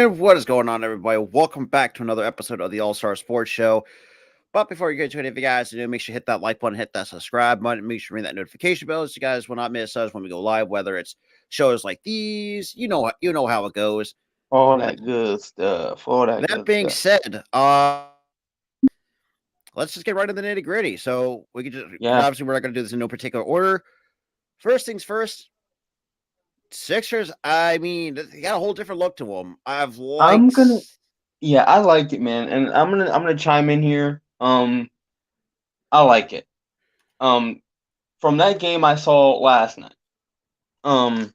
And what is going on, everybody? Welcome back to another episode of the All Star Sports Show. But before you get to it, if you guys do, make sure you hit that like button, hit that subscribe button, make sure you ring that notification bell so you guys will not miss us when we go live, whether it's shows like these. You know how it goes. All that good stuff. All that That good being stuff. said, let's just get right into the nitty gritty. So we could just, because Yeah. obviously we're not going to do this in no particular order. First things first, Sixers. I mean, they got a whole different look to them. I've I'm liked. gonna yeah, I like it, man. And I'm gonna chime in here. I like it. Um from that game I saw last night. Um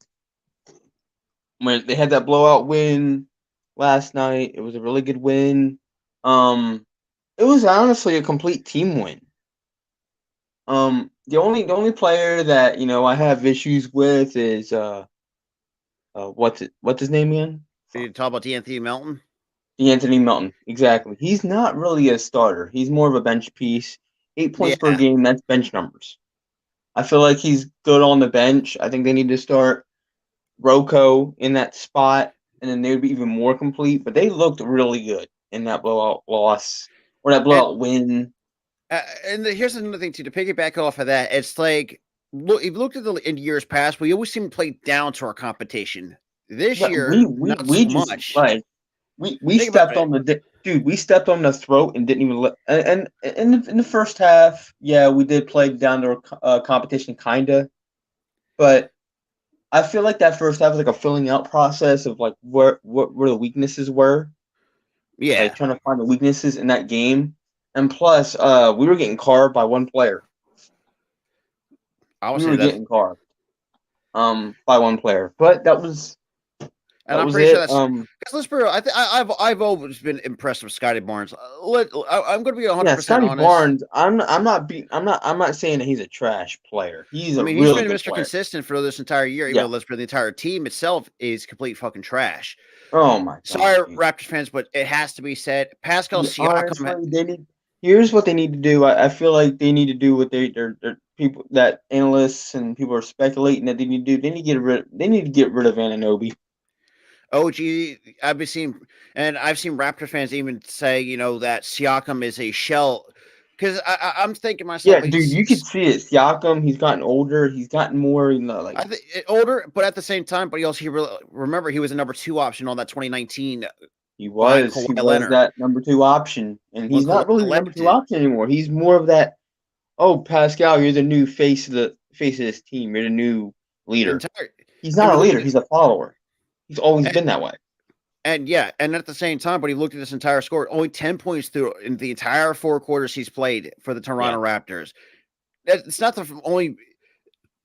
when they had that blowout win last night, it was a really good win. Um it was honestly a complete team win. The only player that, I have issues with is what's his name again? You talk about Anthony Melton. Anthony Melton, exactly. He's not really a starter. He's more of a bench piece. 8 points per Yeah, game, that's bench numbers. I feel like he's good on the bench. I think they need to start Rocco in that spot, and then they would be even more complete. But they looked really good in that blowout loss or that and blowout win. here's another thing too. To piggyback off of that, it's like look. If you looked at the in years past, we always seem to play down to our competition. This Yeah, we year, we not we so just much. like we Think about stepped it. on dude. We stepped on the throat and didn't even let. And in the first half, yeah, we did play down to competition, kinda. But I feel like that first half was like a filling out process of like where the weaknesses were, like Yeah, trying to find the weaknesses in that game. And plus, we were getting carved by one player. I would We say were that, getting carved, by one player. But and that I'm was pretty sure it. that's because let's be real. I've always been impressed with Scotty Barnes. I'm going to be Yeah, 100% Scotty honest. Barnes. I'm not saying that he's a trash player. He's I a mean, he's really been good Mr. player. Consistent for this entire year, even Yeah. though let's be the entire team itself is complete fucking trash. Oh my god, Sorry, dude. Raptors fans, but it has to be said. Pascal Yeah, Siakam. honestly, they need. Here's what they need to do. I feel like they need to do what their people that analysts and people are speculating that they need to do. They need to get rid. They need to get rid of Ananobi. OG, I've been seeing, and I've seen Raptor fans even say, that Siakam is a shell. Because I'm thinking to myself, Yeah, dude, you could see it. Siakam, he's gotten older. He's gotten more, like I think older, but at the same time, but remember he was a number two option on that 2019 he behind was. He Kawhi was Leonard that number two option, and when he's Kawhi not really the number two left. option anymore. He's more of that. Oh, Pascal, you're the new face of this team. You're the new leader. Entire. He's And not we a looked leader. at He's a follower. He's always been that way. and yeah, and at the same time, but he looked at this entire score, only 10 points through in the entire four quarters he's played for the Yeah. Toronto Raptors. It's not the only.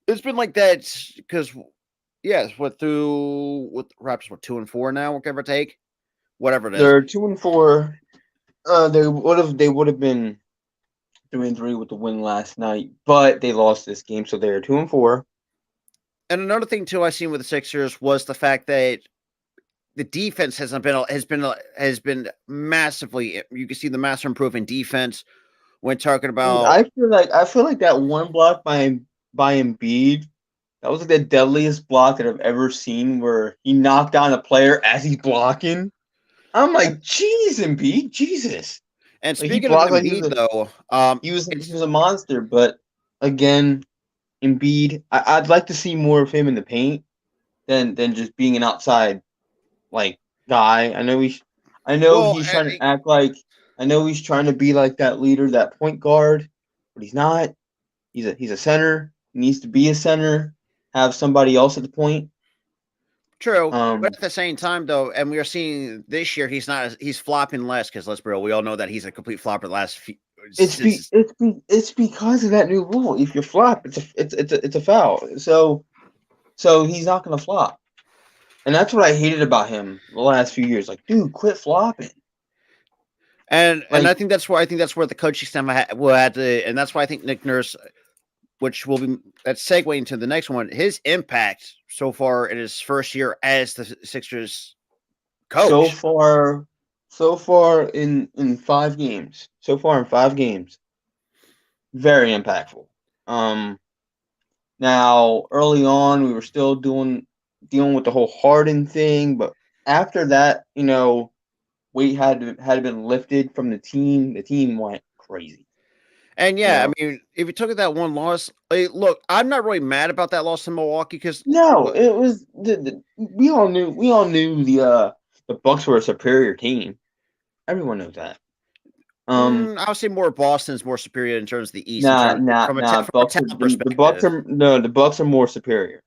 It's been like that because yes, what through with Raptors, what 2-4 now, give or take, whatever it is. They're 2-4. They would have been 3-3 with the win last night, but they lost this game, so they're 2-4. And another thing too, I seen with the Sixers was the fact that the defense has been massively. You can see the massive improvement in defense when talking Dude, about. I feel like that one block by Embiid, that was like the deadliest block that I've ever seen, where he knocked down a player as he's blocking. I'm And, like, jeez, Embiid, Jesus. and Like he speaking of blocked like Embiid, though, he it's was a monster, but again, Embiid, I'd like to see more of him in the paint than just being an outside like guy. I know well, he's trying to act like I know he's trying to be like that leader, that point guard, but he's not. He's a center. He needs to be a center. Have somebody else at the point. true, but Um, at the same time, though, and we are seeing this year he's flopping less because let's be real, we all know that he's a complete flopper the last few since. it's because of that new rule. If you flop, it's a foul. So he's not gonna flop, and that's what I hated about him the last few years. Like, dude, quit flopping. And Like, I think that's where the coaching staff will have to, and that's why I think Nick Nurse, which will be that's segueing to the next one, his impact so far in his first year as the Sixers so coach. far, so far in 5 games, very impactful. Um, Now early on, we were still dealing with the whole Harden thing, but after that, weight had been lifted from the team. The team went crazy. And You yeah, I know, mean, if you took at that one loss, look, I'm not really mad about that loss to Milwaukee because no, it was we all knew the Bucks were a superior team. Everyone knows that. I would say more Boston's more superior in terms of the East, in Nah, terms nah, from nah. from a Bucks are talent the Bucks perspective. are no, the Bucks are more superior.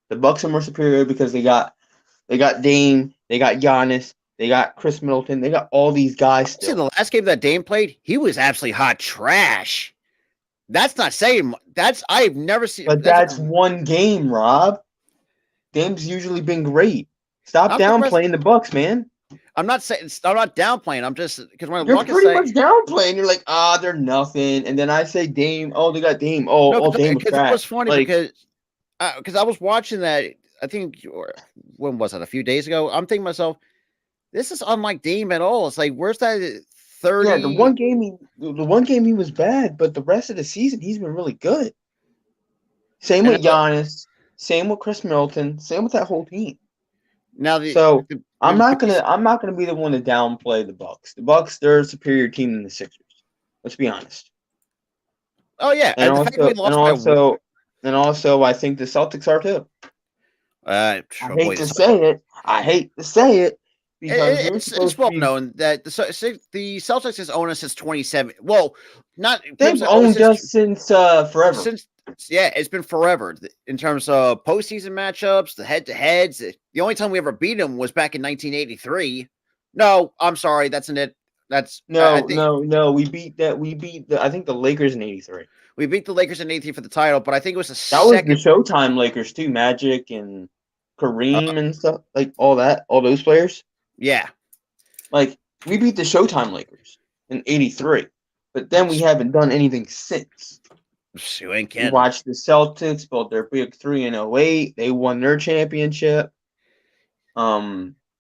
The Bucks are more superior because they got Dame, they got Giannis, they got Chris Middleton, they got all these guys See, still. the last game that Dame played, he was absolutely hot trash. That's not saying that's I've never seen. But that's one game, Rob. Dame's usually been great. Stop I'm depressed. downplaying the Bucks, man. I'm not saying I'm not downplaying. I'm just because when I You're look and pretty say much downplaying. You're like, they're nothing. And then I say Dame. Oh, they got Dame. no, Oh, Dame was because it trash. was funny Like, because I was watching that. I think when was it? A few days ago. I'm thinking to myself, this is unlike Dame at all. It's like where's that yeah, 30? the one game he was bad, but the rest of the season he's been really good. Same And with Giannis. Same with Chris Middleton. Same with that whole team. now So the I'm not gonna be the one to downplay the Bucks. The Bucks, they're a superior team than the Sixers. Let's be honest. oh yeah, And the fact that we also and lost by also and also I think the Celtics are too. I oh boy, hate to say it. I hate to say it because you're it's supposed to well be. known that the Celtics has owned us since 27. Well, not They've people owned us owned us since forever. since yeah, it's been forever in terms of postseason matchups, the head to heads. The only time we ever beat them was back in 1983. No, I'm sorry, that's an it. That's I No, think no, no. We beat that. We beat I think the Lakers in '83. we beat the Lakers in 83 for the title, but I think it was the That was the second. Showtime Lakers too. Magic and Uh, Kareem and stuff like all that. All those players. yeah, Like we beat the Showtime Lakers in '83, but then we haven't done anything since. you ain't We kidding. watched the Celtics build their big three in '08. They won their championship.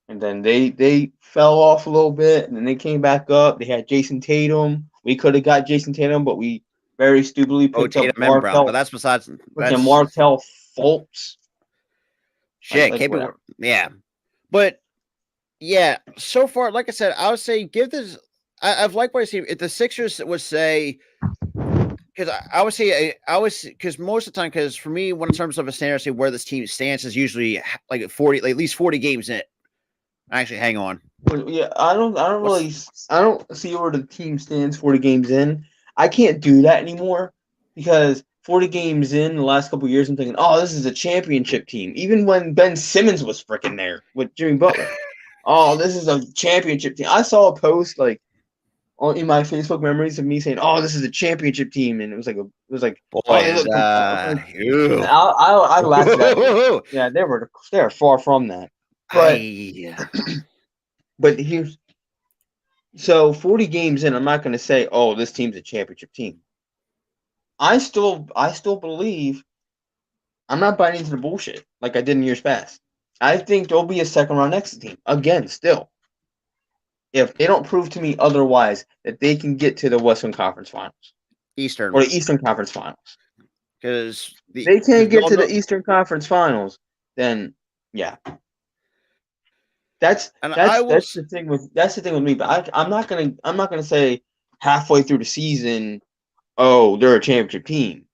And then they fell off a little bit, and then they came back up. They had Jason Tatum. We could have got Jason Tatum, but we very stupidly Oh, picked up Tatum and Brown, but that's besides freaking that's Markel Fultz. shit. Like whatever. Yeah, but yeah, so far, like I said, I would say give this. I've liked what I see. If the Sixers would say, because I would say I was because most of the time, because for me, when in terms of a standard, say where this team stands is usually like 40, like at least 40 games in. Actually, hang on. But yeah, I don't What's I don't see where the team stands 40 games in. I can't do that anymore because 40 games in the last couple of years, I'm thinking, oh, this is a championship team. Even when Ben Simmons was freaking there with Jimmy Butler. Oh, this is a championship team. I saw a post like in my Facebook memories of me saying, "Oh, this is a championship team," and it was like, "Oh, they boys? look." Ew. I laughed at that. Yeah, they are far from that. But I but here's so 40 games in, I'm not going to say, "Oh, this team's a championship team." I still believe I'm not buying into the bullshit like I did in years past. I think there'll be a second round exit team again. Still, if they don't prove to me otherwise that they can get to the Western Conference Finals Eastern or the Eastern Conference Finals, because they can't we get all to know, the Eastern Conference Finals, then yeah, that's and I that's will. that's the thing with me. But I'm not gonna say halfway through the season, oh, they're a championship team.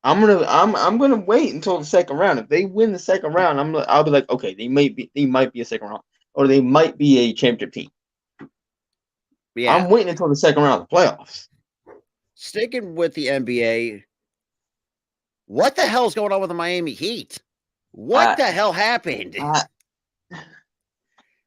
I'm gonna wait until the second round. If they win the second round, I'll be like, okay, they might be a second round, or they might be a championship team. Yeah, I'm waiting until the second round of the playoffs. sticking with the NBA. What the hell is going on with the Miami Heat? What I the hell happened? I,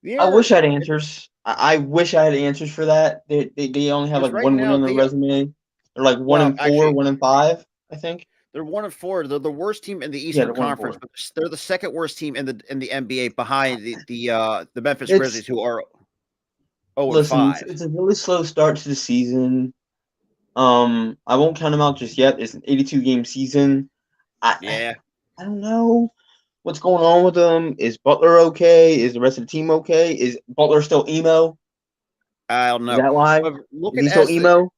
You I ever? wish I had answers. I wish I had answers for that. They only have Because like right one win now on their they resume. They're like one well and four, actually 1-5, I think. they're 1-4. They're the worst team in the Yeah, Eastern they're one and Conference, four. but they're the second worst team in the NBA behind the Memphis It's Grizzlies, who are 0 and Listen, 5. it's a really slow start to the season. I won't count them out just yet. It's an 82 game season. I Yeah, I don't know what's going on with them. Is Butler okay? Is the rest of the team okay? Is Butler still emo? I don't Is know. that why? But Is looking he still as the emo?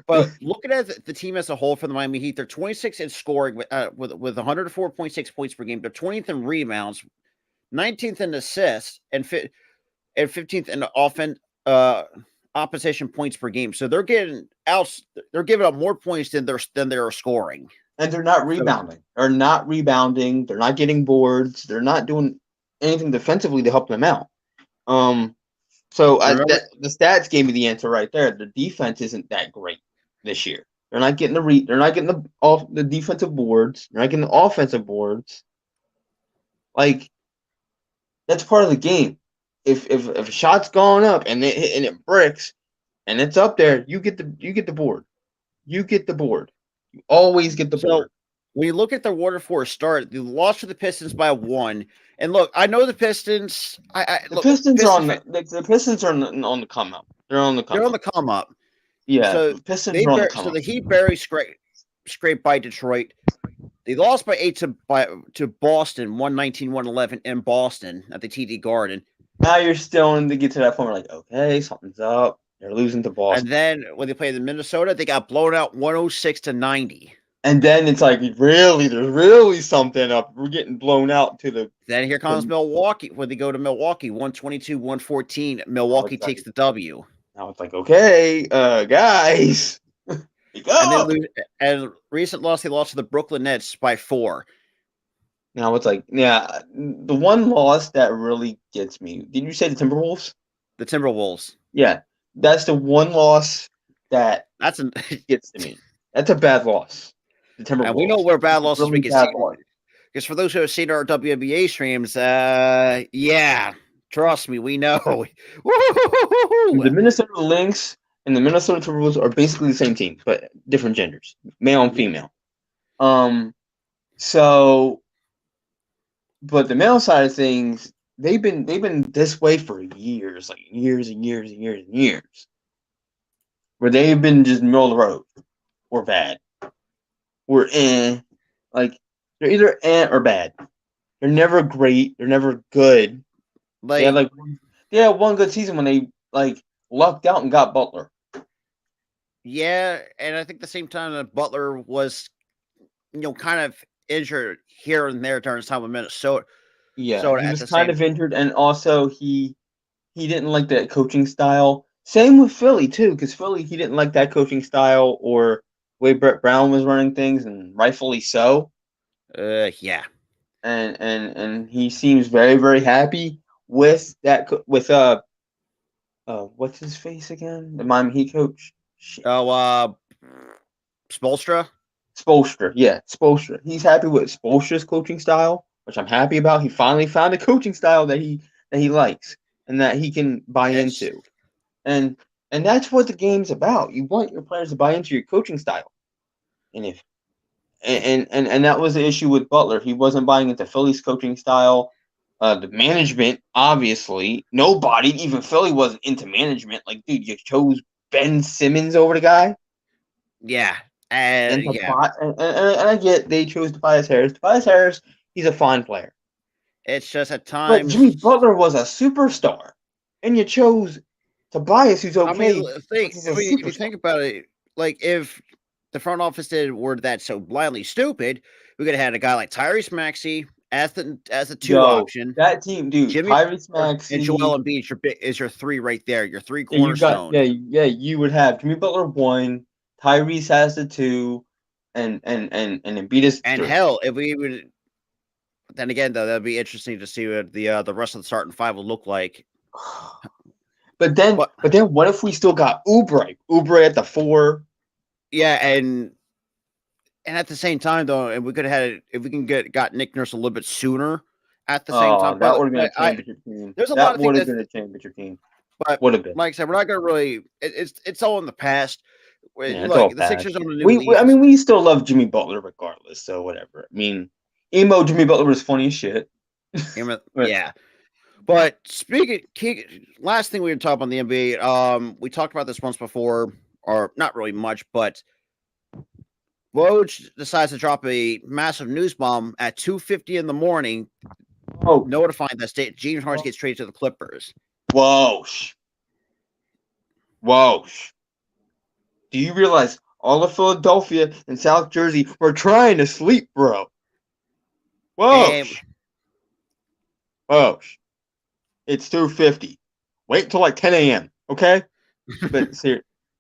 but looking at the team as a whole for the Miami Heat, they're 26th in scoring with 104.6 points per game. They're 20th in rebounds, 19th in assists, and 15th in opposition points per game. So they're giving up more points than they're scoring. And they're not rebounding. They're not rebounding. They're not getting boards. They're not doing anything defensively to help them out. The stats gave me the answer right there. The defense isn't that great this year. They're not getting the defensive boards. They're not getting the offensive boards. Like, that's part of the game. If a shot's gone up and it bricks and it's up there, you get the board. You get the board. You always get the board. When you look at the Water Force start, they lost to the Pistons by 1. And look, I know the Pistons. The Pistons are on the come up. They're on the come up. They're on the come up. Yeah. So the Pistons are on the come up. So the Heat barely scraped by Detroit. They lost by 8 to Boston, 119-111 in Boston at the TD Garden. Now you're still in to get to that point where, like, okay, something's up. They're losing to Boston. And then when they played in Minnesota, they got blown out 106-90. And then it's like, there's really something up. We're getting blown out to the. Then here comes Milwaukee. When they go to Milwaukee, 122-114. Milwaukee takes the W. Now it's like, okay, guys. And recent loss, they lost to the Brooklyn Nets by 4. Now it's like, yeah, the one loss that really gets me. Did you say the Timberwolves? The Timberwolves. Yeah, that's the one loss that gets to me. That's a bad loss. The Timberwolves. And we know where bad losses really we can see. Because for those who have seen our WNBA streams, yeah, trust me, we know. The Minnesota Lynx and the Minnesota Timberwolves are basically the same team, but different genders, male and female. But the male side of things, they've been this way for years, like years and years and years and years, where they've been just middle of the road or bad. Or like they're either or bad. They're never great. They're never good. They had one good season when they lucked out and got Butler. Yeah, and I think at the same time that Butler was, kind of injured here and there during his time with Minnesota. Yeah, he was kind of injured, and also he didn't like that coaching style. Same with Philly too, because Philly, he didn't like that coaching style or way Brett Brown was running things, and rightfully so. Yeah. And he seems very, very happy with that. With what's his face again? The Miami Heat coach. Spoelstra. Spoelstra, yeah, Spoelstra. He's happy with Spoelstra's coaching style, which I'm happy about. He finally found a coaching style that he likes and that he can buy into. And that's what the game's about. You want your players to buy into your coaching style. And that was the issue with Butler. He wasn't buying into Philly's coaching style. The management, obviously, nobody, even Philly, wasn't into management. Like, dude, you chose Ben Simmons over the guy. Yeah. And I get they chose Tobias Harris. Tobias Harris, he's a fine player. It's just at times. But Jimmy Butler was a superstar, and you chose Tobias, who's okay. I mean, if you think about it, like if the front office were that so blindly stupid, we could have had a guy like Tyrese Maxey as the 2 option. That team, dude, Tyrese Maxey and Joel Embiid is your 3 right there. Your 3 cornerstone. You would have Jimmy Butler 1, Tyrese has the 2, and Embiid is 3. And hell, if we would, then again though, that'd be interesting to see what the rest of the starting 5 will look like. But then what if we still got Oubre at the 4? Yeah, and at the same time though, and we could have had if we can got Nick Nurse a little bit sooner at the same time. That would have been a championship team. There's a lot of things would have been a championship team. But would have been. Like I said, we're not gonna really. It's all in the past. Yeah, the Sixers on the new. We still love Jimmy Butler regardless. So whatever. I mean, emo Jimmy Butler was funny as shit. Yeah. But last thing we were talking on the NBA, we talked about this once before, or not really much, but Woj decides to drop a massive news bomb at 2:50 in the morning, notifying that James Harden gets traded to the Clippers. Whoa. Do you realize all of Philadelphia and South Jersey were trying to sleep, bro? Whoa. Oh, it's 2:50. Wait until like 10 a.m. Okay, but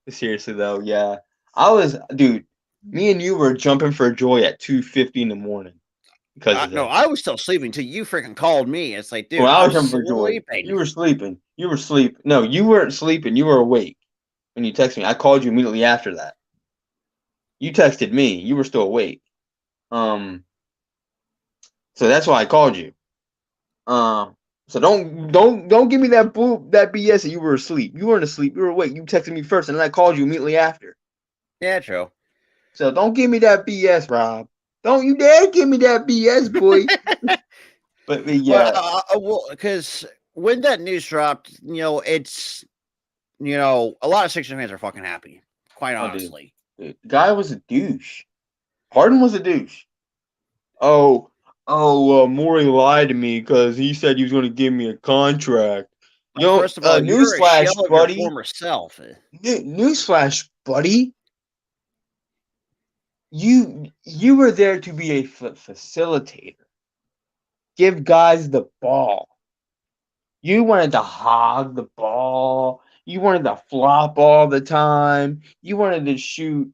seriously though, yeah, dude. Me and you were jumping for joy at 2:50 in the morning because of No, that. I was still sleeping until you freaking called me. It's like, Well, dude, I I'm was jumping for joy. sleeping. You were sleeping. You were sleeping. No, you weren't sleeping. You were awake when you texted me. I called you immediately after that. You texted me. You were still awake. Um, so that's why I called you. Um, so don't give me that BS that you were asleep. You weren't asleep. You were awake. You texted me first, and then I called you immediately after. Yeah, true. So don't give me that BS, Rob. Don't you dare give me that BS, boy. But Well, yeah, because when that news dropped, a lot of Sixers fans are fucking happy. Quite oh dude, honestly. the guy was a douche. Harden was a douche. Oh, Morey lied to me because he said he was going to give me a contract. First of all, you're a Newsflash, shell of your buddy. former self. Newsflash, buddy. You were there to be a facilitator. Give guys the ball. You wanted to hog the ball. You wanted to flop all the time. You wanted to shoot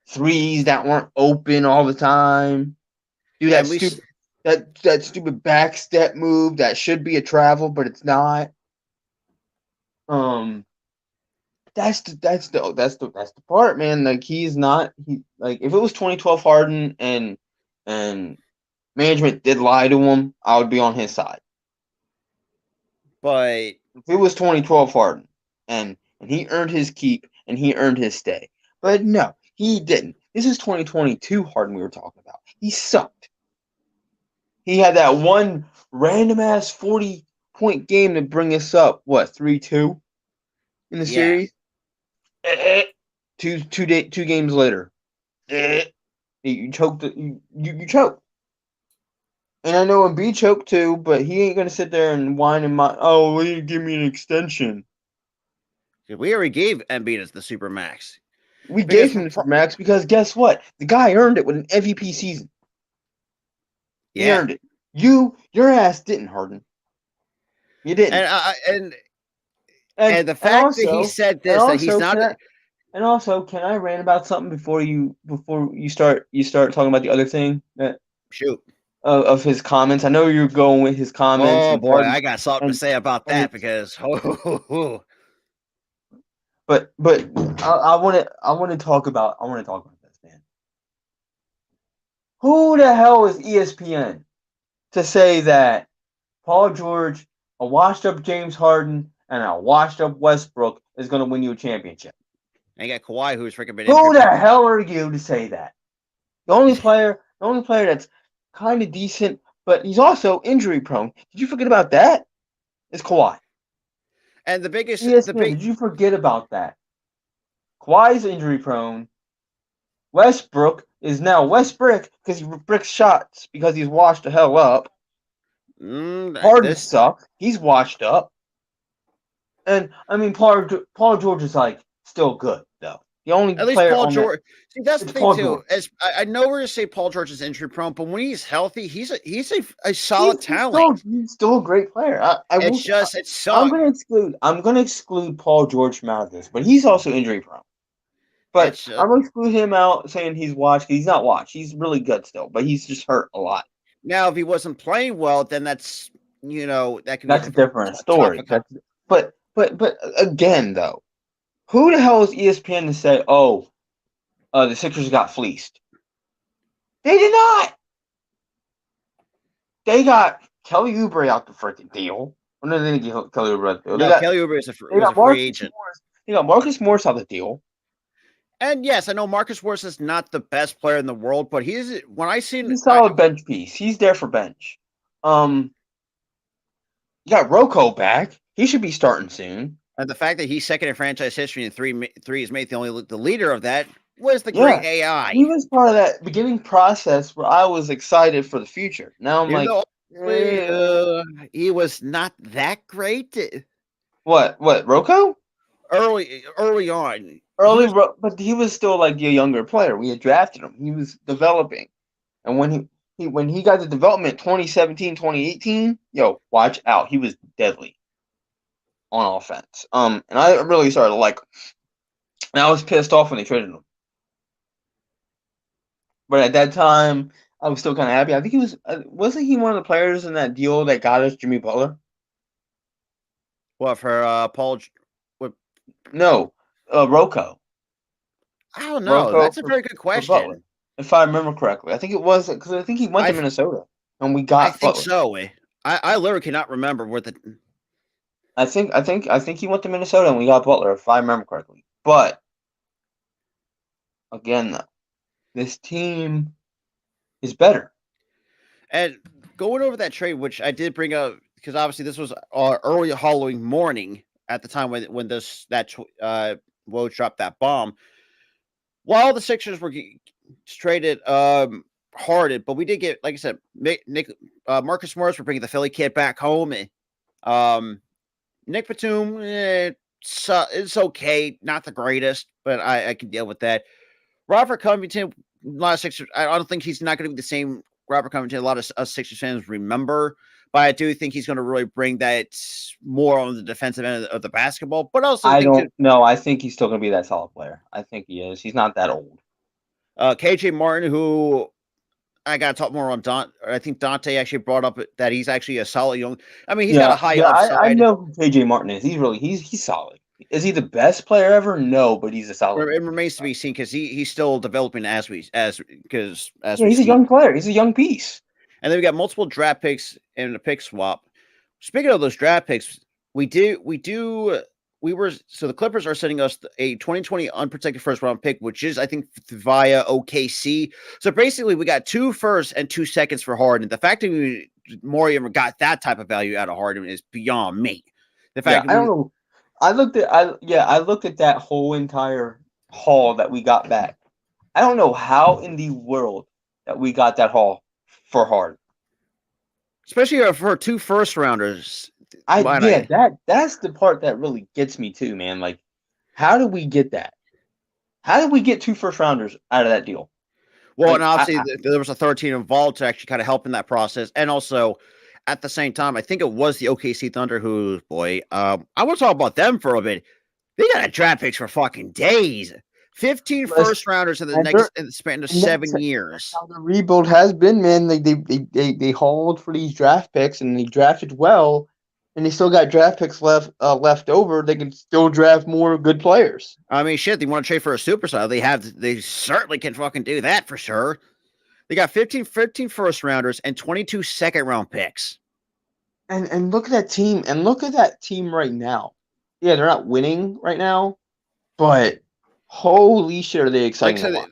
threes that weren't open all the time. Do that And we, stupid that stupid back step move that should be a travel, but it's not. Um, that's the part, man. Like he's not he like if it was 2012 Harden and management did lie to him, I would be on his side. but If it was 2012 Harden and he earned his keep and he earned his stay, but no, he didn't. This is 2022 Harden we were talking about. He sucked. He had that one random ass 40-point game to bring us up. What 3-2 in the yeah, series? Two games later, you choked. You choked. And I know Embiid choked too, but he ain't gonna sit there and whine and oh, will you give me an extension? we already gave Embiid as the super max We because gave him the max because guess what? The guy earned it with an MVP season. He yeah, earned it. Your ass didn't, Harden. You didn't. and And and the and fact that he also said and this that he's also not. can I rant about something before you start talking about the other thing that Shoot. of his comments? I know you're going with his comments Oh and boy, Harden I got something to and say about and that it's because but I want to talk about this, man. Who the hell is ESPN to say that Paul George, a washed up James Harden, and a washed up Westbrook is going to win you a championship? and you got Kawhi who's freaking been Who injury the prone. hell are you to say that? The only player that's kind of decent, but he's also injury prone. Did you forget about that? Is Kawhi. And the ESPN, big did you forget about that? Kawhi's injury prone. Westbrook is now Westbrook because he bricks shots because he's washed the hell up. Harden this sucks. He's washed up. And I mean, Paul George is like still good though. The only at least player Paul on that George. See, that's the it's thing Paul too. George. As I know we're gonna say Paul George is injury prone, but when he's healthy, he's a solid He's talent. still a great player. I will. It's just it I'm sucked. gonna exclude Paul George from out of this, but he's also injury prone. But It's I'm gonna exclude him out, saying he's watched. He's not watched. He's really good still, but he's just hurt a lot. now if he wasn't playing well, then that could be a That's a different different story. topic. But again though, who the hell is ESPN to say, oh, the Sixers got fleeced? They did not. They got Kelly Oubre out the freaking deal. Well, no, they didn't get Kelly Oubre out the deal. No, Kelly Oubre They was got a free Marcus agent. Morris. They got Marcus Morris out the deal. And yes, I know Marcus Morris is not the best player in the world, but he's when I He's seen a solid bench piece. He's there for bench. Um, you got Rocco back. He should be starting soon. and the fact that he's second in franchise history and threes made the leader of that was the great Yeah, AI. he was part of that beginning process where I was excited for the future. Now I'm Even like, though eh. he was not that great What? Rocco? early on. He Early, was but he was still like a younger player. We had drafted him. He was developing, and when when he got the development 2017, 2018, yo, watch out. He was deadly on offense. And I really started to like him. And I was pissed off when they traded him. But at that time, I was still kind of happy. I think he wasn't he one of the players in that deal that got us Jimmy Butler? What for Paul? What? No, Rocco. I don't know. Rocco That's a very good for Butler, question. if I remember correctly. I think it was because I think he went to Minnesota and we I got think Butler. so. I literally cannot remember what the. I think he went to Minnesota and we got Butler, if I remember correctly. But again, this team is better. And going over that trade, which I did bring up because obviously this was early Halloween morning at the time when Woj dropped that bomb. While the Sixers were traded Harden, but we did get, like I said, Marcus Morris for bringing the Philly kid back home. And, Nick Batum, it's okay, not the greatest, but I can deal with that. Robert Covington, a lot of Sixers, I don't think he's not going to be the same Robert Covington a lot of us Sixers fans remember, but I do think he's going to really bring that more on the defensive end of the basketball. But also, I don't know. I think he's still going to be that solid player. I think he is. He's not that old. KJ Martin, who I got to talk more on I think Dante actually brought up that he's actually a solid young. I mean, he's got a high upside. I know who KJ Martin is. He's solid. Is he the best player ever? No, but he's a solid. It remains to be seen because he's still developing he's a young player. He's a young piece. And then we got multiple draft picks and a pick swap. Speaking of those draft picks, the Clippers are sending us a 2020 unprotected first round pick, which is, I think, via OKC. So basically, we got 2 firsts and 2 seconds for Harden. The fact that Morium got that type of value out of Harden is beyond me. The fact I don't know. I looked at that whole entire haul that we got back. I don't know how in the world that we got that haul for Harden. Especially for 2 first rounders. That's the part that really gets me too, man. Like, how did we get that? How did we get 2 first rounders out of that deal? Well, and obviously there was a third team involved to actually kind of help in that process. And also, at the same time, I think it was the OKC Thunder who, I want to talk about them for a bit. They got draft picks for fucking days. 15 first rounders in the span of 7 years. How the rebuild has been, man. They hauled for these draft picks and they drafted well, and they still got draft picks left over. They can still draft more good players. I mean, shit, they want to trade for a superstar. They certainly can fucking do that for sure. They got 15 first rounders and 22 second round picks. And look at that team. And look at that team right now. Yeah, they're not winning right now, but holy shit, are they exciting to watch.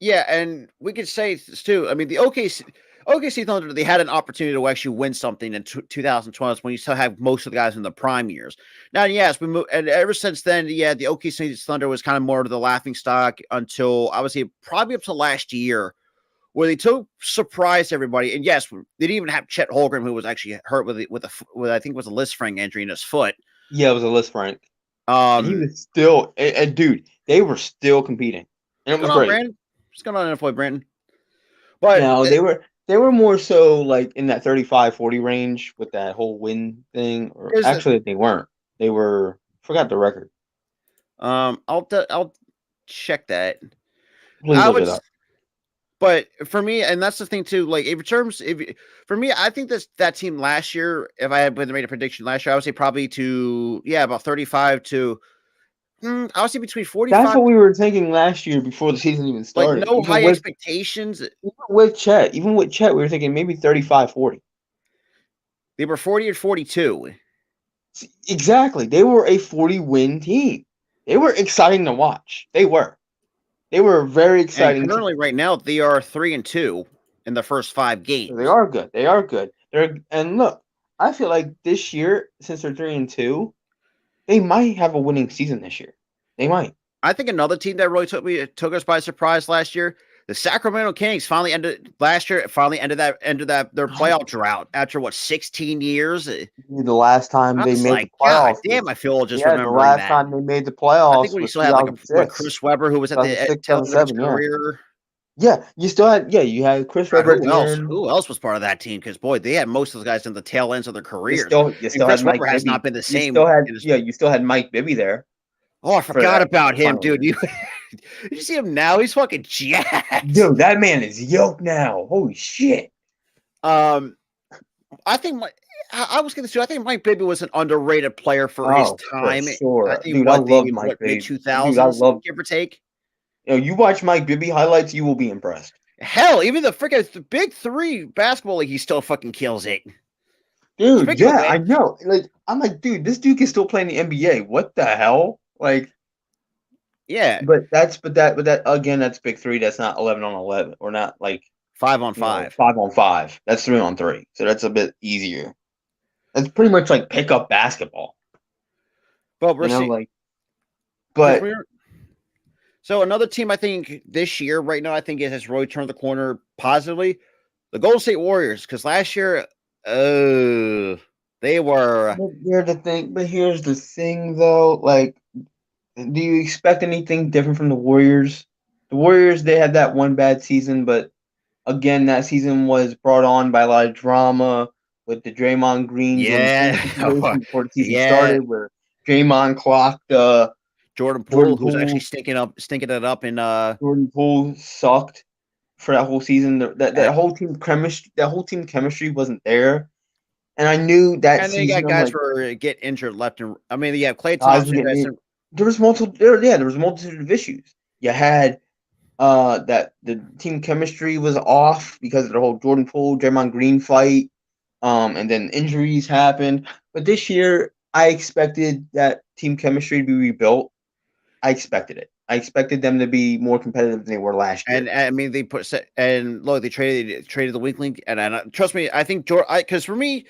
Yeah, and we could say this too. I mean, the OKC Thunder, they had an opportunity to actually win something in 2012 when you still have most of the guys in the prime years. Now, yes, we moved, and ever since then, the OKC Thunder was kind of more of the laughing stock until I would say probably up to last year, where they surprised everybody. And yes, they didn't even have Chet Holmgren, who was actually hurt with I think it was a Lisfranc injury in his foot. Yeah, it was a Lisfranc. And he was still, and dude, they were still competing, and it was great. What's going on, boy, Brandon? But no, they were more so like in that 35-40 range with that whole win thing. Or actually, they weren't. They were. Forgot the record. I'll check that. Please look it up. But for me, and that's the thing too, like for me, I think that team last year, if I had made a prediction last year, I would say probably about 35 to I would say between 45. That's what we were thinking last year before the season even started. Like no high expectations. Even with Chet, we were thinking maybe 35-40. They were 40 and 42. Exactly. They were a 40-win team. They were exciting to watch. They were very exciting. And currently, right now, they are 3-2 in the first 5 games. So they are good. And look, I feel like this year, since they're 3-2, they might have a winning season this year. They might. I think another team that really took us by surprise last year, the Sacramento Kings, finally ended their playoff drought after 16 years. The last time they made the playoffs. God damn, I feel just remembering the last time they made the playoffs. I think we still had Chris Webber, who was at the tail end of his career. Yeah, you had Chris Webber, Who else? Aaron. Who else was part of that team? Because boy, they had most of the guys in the tail ends of their You careers, still you and still had Chris Mike Webber has not Bibby. been the same. In his, You still had Mike Bibby there oh, I for forgot that about him, final dude. year. You see him now? He's fucking jacked. Dude, that man is yoked now. Holy shit. Um, I think I was going to say I think Mike Bibby was an underrated player for his Oh, for time. I sure. think Dude, I love Mike mid Bibby. two Dude, I thousands, love give or take. you watch Mike Bibby highlights, you will be impressed. Hell, even the big three basketball league, he still fucking kills it. Dude, Speaking of yeah, I which, know. Like, I'm like, dude, this dude can still play in the NBA. What the hell? Like, yeah, but that again, that's big three. That's not 11-on-11, or not like 5-on-5. 5-on-5. That's 3-on-3. So that's a bit easier. It's pretty much like pickup basketball, But we're seeing like. because But we're so another team. I think this year, right now, I think it has really turned the corner positively. The Golden State Warriors, because last year, they were. here's the thing, though. Like, do you expect anything different from the Warriors? The Warriors, they had that one bad season, but again, that season was brought on by a lot of drama with the Draymond Green Jordan Poole Yeah, situation before the season yeah. started, where Draymond clocked Jordan Poole, Jordan who's actually Poole. stinking it up in Jordan Poole sucked for that whole season. uh, That whole team chemistry wasn't there, and I knew that and then you season. got I'm guys like, were get injured left and I mean, yeah, Clay guys were Thompson getting has it. some, There was multitude of issues. You had that the team chemistry was off because of the whole Jordan Poole, Draymond Green fight. And then injuries happened. But this year, I expected that team chemistry to be rebuilt. I expected it. I expected them to be more competitive than they were last year. and I mean they put and look, they traded the weakling, and trust me, I think Jordan, because for me,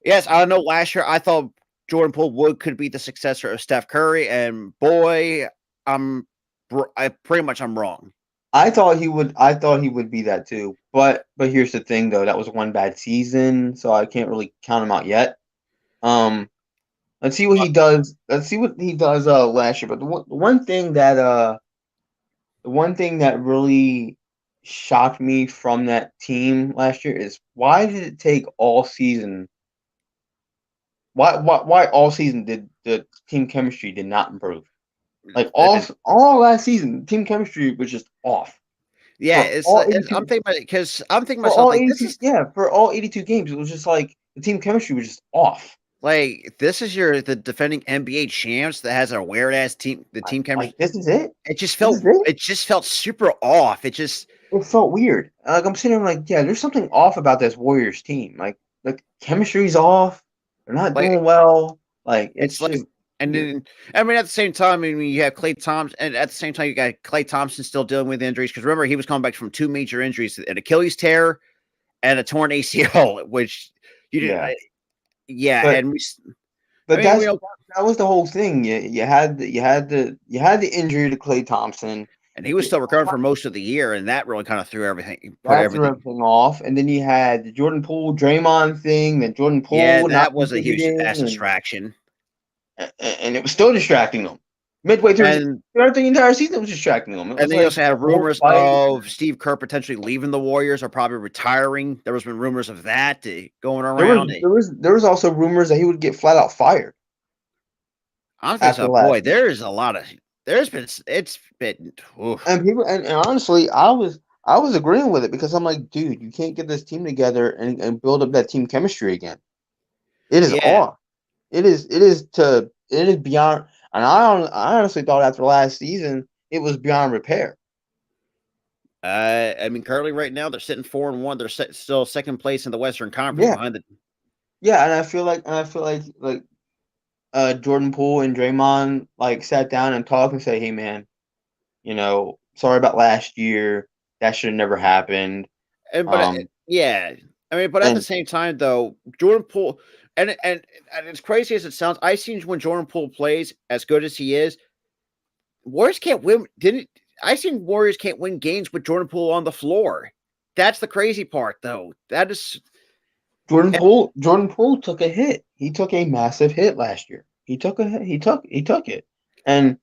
yes, I know last year I thought Jordan Poole could be the successor of Steph Curry, and boy, I'm I'm wrong. I thought he would. I thought he would be that too. But here's the thing, though. That was one bad season, so I can't really count him out yet. Um, let's see what he does. Let's see what he does last year. But the one thing that really shocked me from that team last year is why did it take all season? Why all season did the team chemistry did not improve? Like And, all last season, team chemistry was just off yeah, for all 82 I'm thinking about it because I'm thinking for myself all like this 82 is yeah for all 82 games. It was just like the team chemistry was just off. the defending NBA champs that has a weird ass team. The team chemistry, Like, this is it. it just This felt is it. super off. It just It felt weird. Like, I'm sitting there like, yeah, there's something off about this Warriors team. Like chemistry's off. They're not like doing well. Like, it's it's like, just and weird. then I mean at the same time, I mean you have Clay Thompson, and at the same time you got Clay Thompson still dealing with injuries because remember he was coming back from two major injuries, an Achilles tear and a torn ACL, which you did, Yeah, yeah, but and I but mean we that was the whole thing. You had the injury to Clay Thompson. and he was You- still recovering for most of the year, and that really kind of threw everything, put That threw everything. everything off, and then you had the Jordan Poole Draymond thing. Then Jordan Yeah, Poole not that was a huge ass contributing, distraction. and it was still distracting them. Midway And throughout the entire season, it was distracting them. It and was then you like also the had whole rumors fight. of Steve Kerr potentially leaving the Warriors or probably retiring. There was been rumors of that going There was around. there was also rumors that he would get flat out fired Honestly, after so last boy, season. there's a lot of it's been oof. And people and honestly, I was agreeing with it because I'm like, dude, you can't get this team together and build up that team chemistry again. It is Yeah. off. It is beyond. And I honestly thought after last season it was beyond repair. I mean, currently right now they're sitting 4-1. They're still second place in the Western Conference Yeah, behind the. yeah, and I feel like Jordan Poole and Draymond like sat down and talked and say, hey man, sorry about last year. That should have never happened. And but Um, yeah, I mean, but at the and same time though, Jordan Poole and as crazy as it sounds, I seen when Jordan Poole plays as good as he is, Warriors can't win. Didn't I seen Warriors can't win games with Jordan Poole on the floor? That's the crazy part, though. That is Jordan Poole took a hit. He took a massive hit last year. He took a hit. He took it. And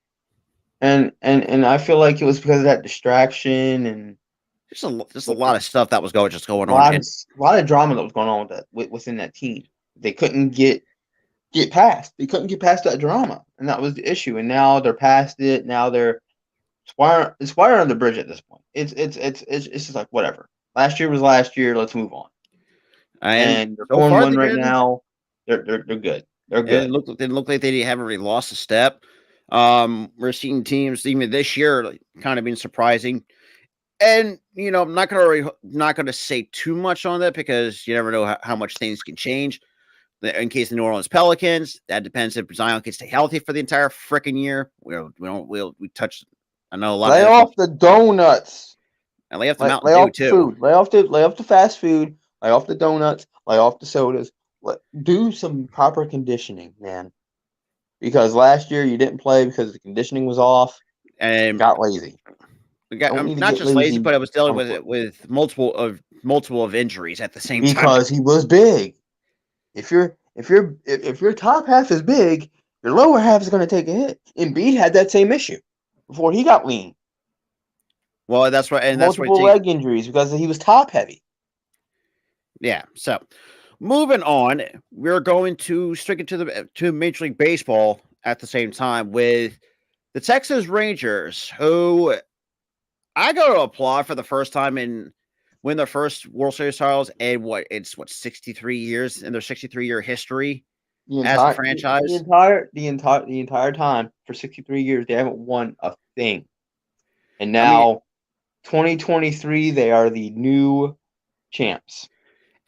I feel like it was because of that distraction, and just a lot of stuff that was going A on. lot And of drama that was going on within that team. They couldn't get past. They couldn't get past that drama, and that was the issue. And now they're past it. Now they're it's water on the bridge at this point. It's just like whatever. Last year was last year. Let's move on. And they're so 4-1 far right now. They're good. They're it good. didn't look like they haven't really lost a step. We're seeing teams even this year kind of being surprising. And I'm not gonna say too much on that because you never know how much things can change. In case the New Orleans Pelicans, that depends if Zion can stay healthy for the entire freaking year. We touched. I know a lot Lay of off the donuts. and lay off the Lay Mountain Dew off the too. food. Lay off the fast food. Lay off the donuts. Lay off the sodas. Do some proper conditioning, man. Because last year you didn't play because the conditioning was off. And Got lazy. I'm need to not get just lazy, lazy but I was dealing on with foot. it with multiple of injuries at the same time. Because he was big. If your top half is big, your lower half is going to take a hit. Embiid had that same issue before he got lean. Well, that's right, and that's Multiple leg injuries because he was top heavy. Yeah. So, moving on, we're going to stick it to Major League Baseball at the same time with the Texas Rangers, who I got to applaud for the first time in win their first World Series titles in 63 years in their 63-year history as a franchise. The entire time for 63 years they haven't won a thing. And now 2023 they are the new champs.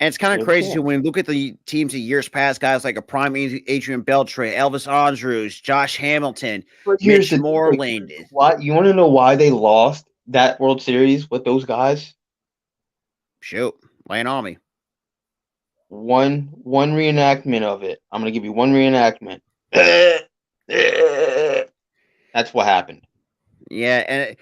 And it's kind of crazy too when you look at the teams of years past, guys like a prime Adrian Beltre, Elvis Andrus, Josh Hamilton, Mitch Moreland. Why you want to know why they lost that World Series with those guys? Shoot, laying on me. One reenactment of it. I'm gonna give you one reenactment. That's what happened. Yeah, and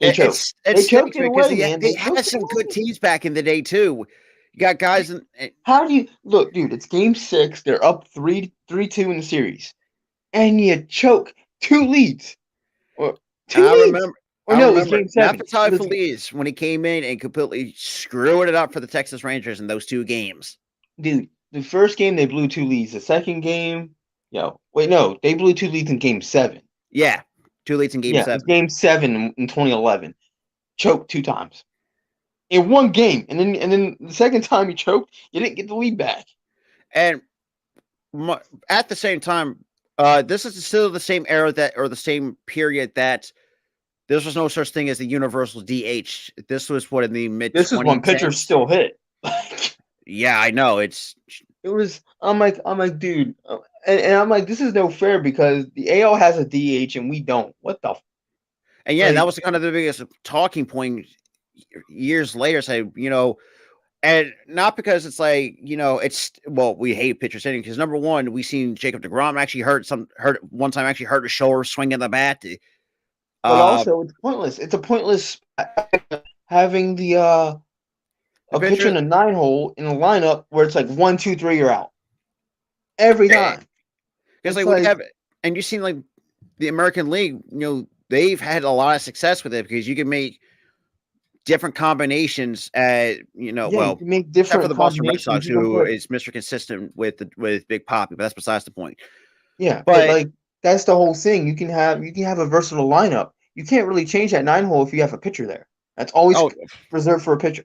they choked it away, man. They had some good teams back in the day too. You got guys in. How do you look, dude? It's Game 6. They're up 3-2 in the series, and you choke 2 leads. Or 2 leads. Remember. Or no, it was Game 7. Napatai Feliz when he came in and completely screwed it up for the Texas Rangers in those 2 games. Dude, the first game they blew 2 leads. The second game, they blew 2 leads in Game 7. Yeah, 2 leads in Game 7. Game 7 in 2011. Choked 2 times. In 1 game, and then the second time you choked, you didn't get the lead back. And at the same time, this is still the same era or the same period that there was no such thing as the universal DH. This was in the mid. This is when pitchers still hit. Yeah, I know. It was. I'm like, dude, and I'm like, this is no fair because the AL has a DH and we don't. What the? And yeah, that was kind of the biggest talking point years later. Say, and not because it's like, we hate pitchers hitting because number one, we seen Jacob deGrom actually hurt his shoulder swinging the bat. But also, it's pointless. It's a pointless having a pitcher in a 9-hole in a lineup where it's like 1, 2, 3, you're out every time. Because we have, and you've seen like the American League, they've had a lot of success with it because you can make different combinations. You can make different for the Boston Red Sox, who is Mr. Consistent with Big Poppy, but that's besides the point. Yeah, but like that's the whole thing. You can have a versatile lineup. You can't really change that 9-hole if you have a pitcher there. That's always reserved for a pitcher.